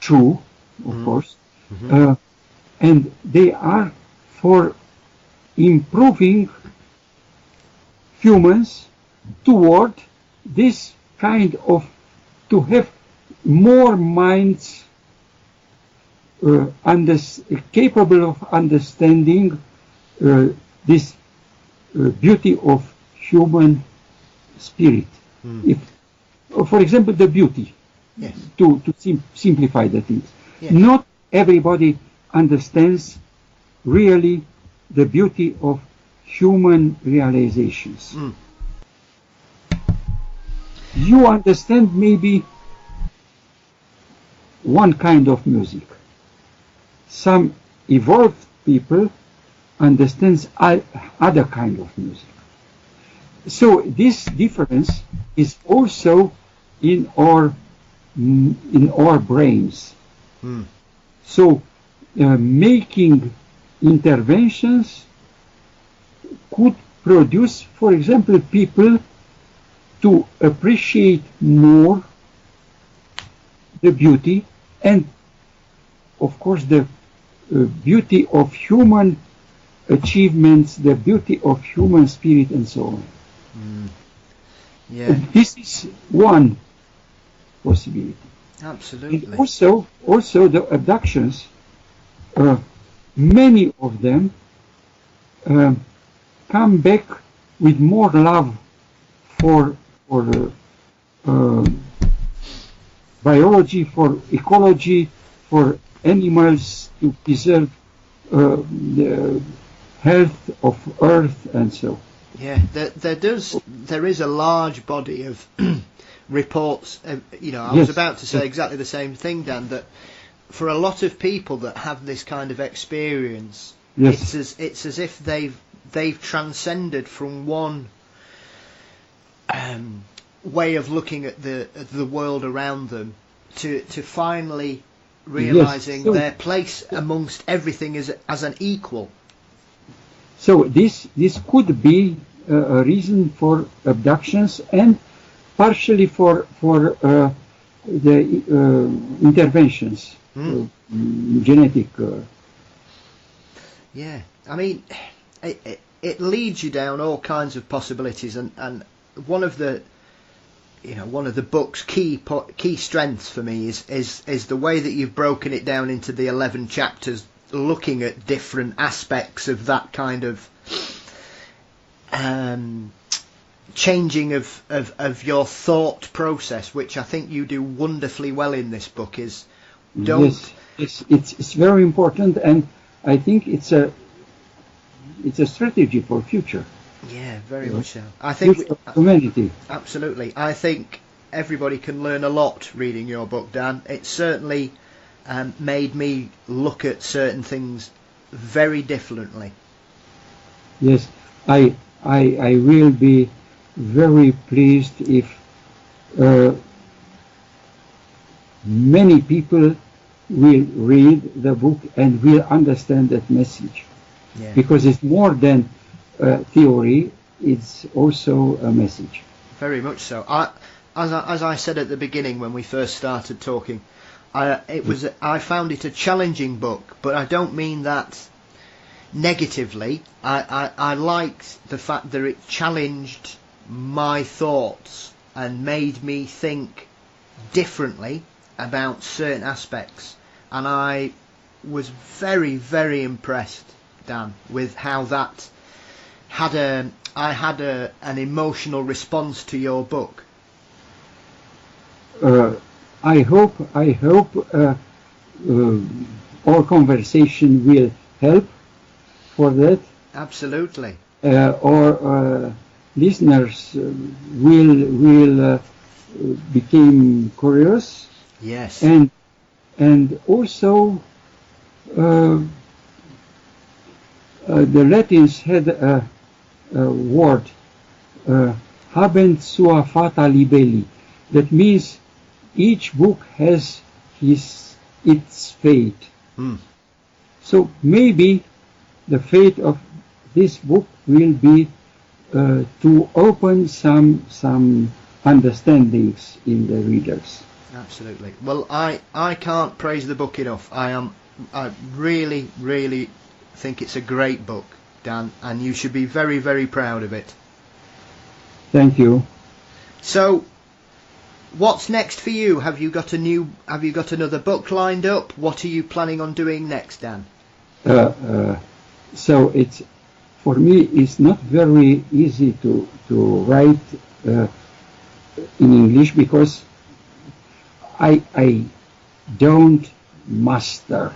Speaker 2: true, of course, and they are for improving humans toward this kind of, to have more minds capable of understanding this beauty of human spirit. If, for example, the beauty,
Speaker 1: yes,
Speaker 2: to simplify the things.
Speaker 1: Yes.
Speaker 2: Not everybody understands really the beauty of human realizations. You understand maybe one kind of music. Some evolved people understands other kind of music. So this difference is also in our brains. So making interventions could produce, for example, people to appreciate more the beauty and, of course, the beauty of human achievements, the beauty of human spirit, and so on. This is one possibility.
Speaker 1: Absolutely.
Speaker 2: And also the abductions, many of them come back with more love for biology, for ecology, for animals, to preserve the health of Earth, and so.
Speaker 1: Yeah, there is a large body of reports. I was about to say exactly the same thing, Dan. That for a lot of people that have this kind of experience, it's as if they've transcended from one way of looking at the world around them to finally realizing their place amongst everything as an equal.
Speaker 2: So this could be a reason for abductions, and partially for the interventions, genetic.
Speaker 1: I mean, it leads you down all kinds of possibilities, and one of the book's key strengths for me is the way that you've broken it down into the 11 chapters, looking at different aspects of that kind of changing of your thought process, which I think you do wonderfully well in this book.
Speaker 2: Yes, it's very important, and I think it's a strategy for future.
Speaker 1: Yeah, very much so. I think
Speaker 2: humanity.
Speaker 1: Absolutely. I think everybody can learn a lot reading your book, Dan. It certainly made me look at certain things very differently.
Speaker 2: Yes, I will be very pleased if many people will read the book and will understand that message. Yeah. Because it's more than theory, it's also a message.
Speaker 1: Very much so. As I said at the beginning when we first started talking, I found it a challenging book, but I don't mean that negatively. I liked the fact that it challenged my thoughts and made me think differently about certain aspects, and I was very, very impressed, Dan, with how that I had an emotional response to your book.
Speaker 2: I hope our conversation will help for that.
Speaker 1: Absolutely.
Speaker 2: Our listeners will become curious.
Speaker 1: Yes.
Speaker 2: And also the Latins had a word, habent sua fata libelli. That means each book has its fate. So maybe the fate of this book will be to open some understandings in the readers.
Speaker 1: Absolutely. Well, I can't praise the book enough. I really, really think it's a great book, Dan, and you should be very, very proud of it.
Speaker 2: Thank you.
Speaker 1: So, what's next for you? Have you got another book lined up? What are you planning on doing next, Dan?
Speaker 2: So for me it's not very easy to write in English because I don't master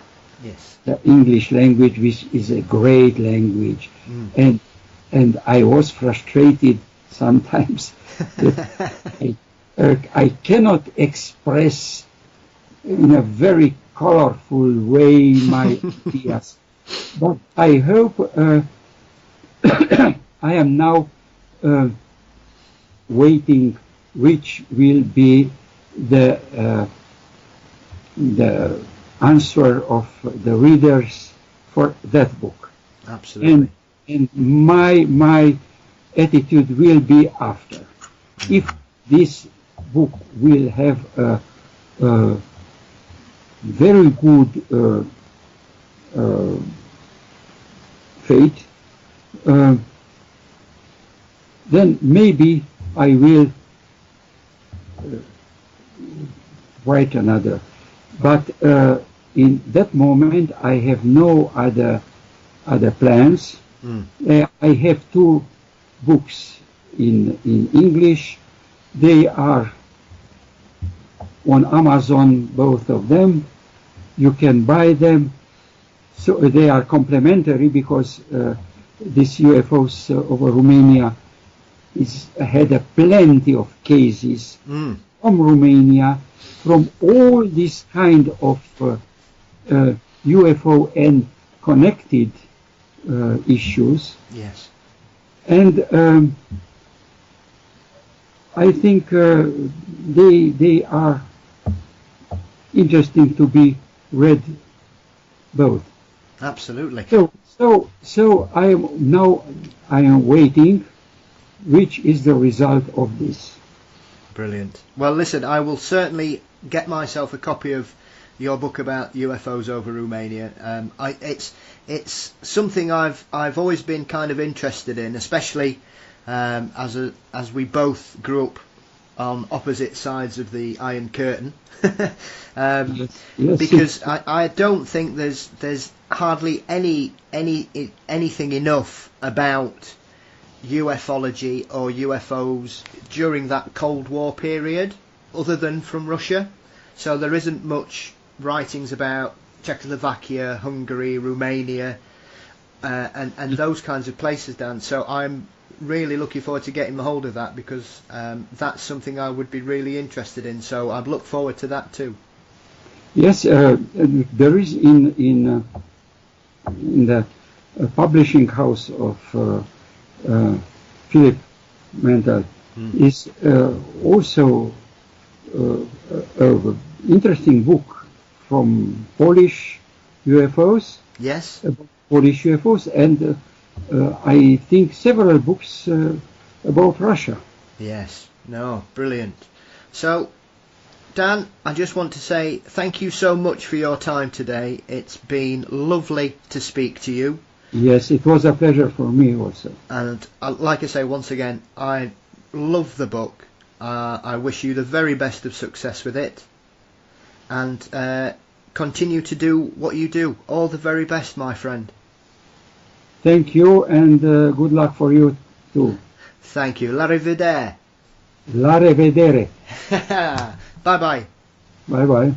Speaker 2: the English language, which is a great language, and I was frustrated sometimes that I cannot express in a very colorful way my ideas. But I hope I am now waiting which will be the answer of the readers for that book.
Speaker 1: Absolutely.
Speaker 2: And my attitude will be after. If this book will have a very good fate, then maybe I will write another. But in that moment I have no other plans. I have 2 books in English. They are on Amazon, both of them. You can buy them. So they are complementary because this UFOs over Romania had plenty of cases from Romania, from all these kind of UFO and connected issues.
Speaker 1: Yes.
Speaker 2: And I think they are interesting to be read both.
Speaker 1: Absolutely.
Speaker 2: So I am waiting which is the result of this.
Speaker 1: Brilliant. Well, listen, I will certainly get myself a copy of your book about UFOs over Romania. It's something I've always been kind of interested in, especially as we both grew up on opposite sides of the Iron Curtain.
Speaker 2: Yes,
Speaker 1: Because I don't think there's hardly anything enough about ufology or UFOs during that Cold War period, other than from Russia. So there isn't much writings about Czechoslovakia, Hungary, Romania, and those kinds of places, Dan. So I'm really looking forward to getting a hold of that, because that's something I would be really interested in. So I'd look forward to that too.
Speaker 2: yes, there is in the publishing house of Philip Mendel is also an interesting book from Polish UFOs.
Speaker 1: Yes.
Speaker 2: About Polish UFOs, and I think several books about Russia.
Speaker 1: Yes. No. Brilliant. So, Dan, I just want to say thank you so much for your time today. It's been lovely to speak to you.
Speaker 2: Yes, it was a pleasure for me also.
Speaker 1: And like I say, once again, I love the book. I wish you the very best of success with it. And continue to do what you do. All the very best, my friend.
Speaker 2: Thank you, and good luck for you too.
Speaker 1: Thank you. La rivedere.
Speaker 2: La rivedere.
Speaker 1: Bye bye.
Speaker 2: Bye bye.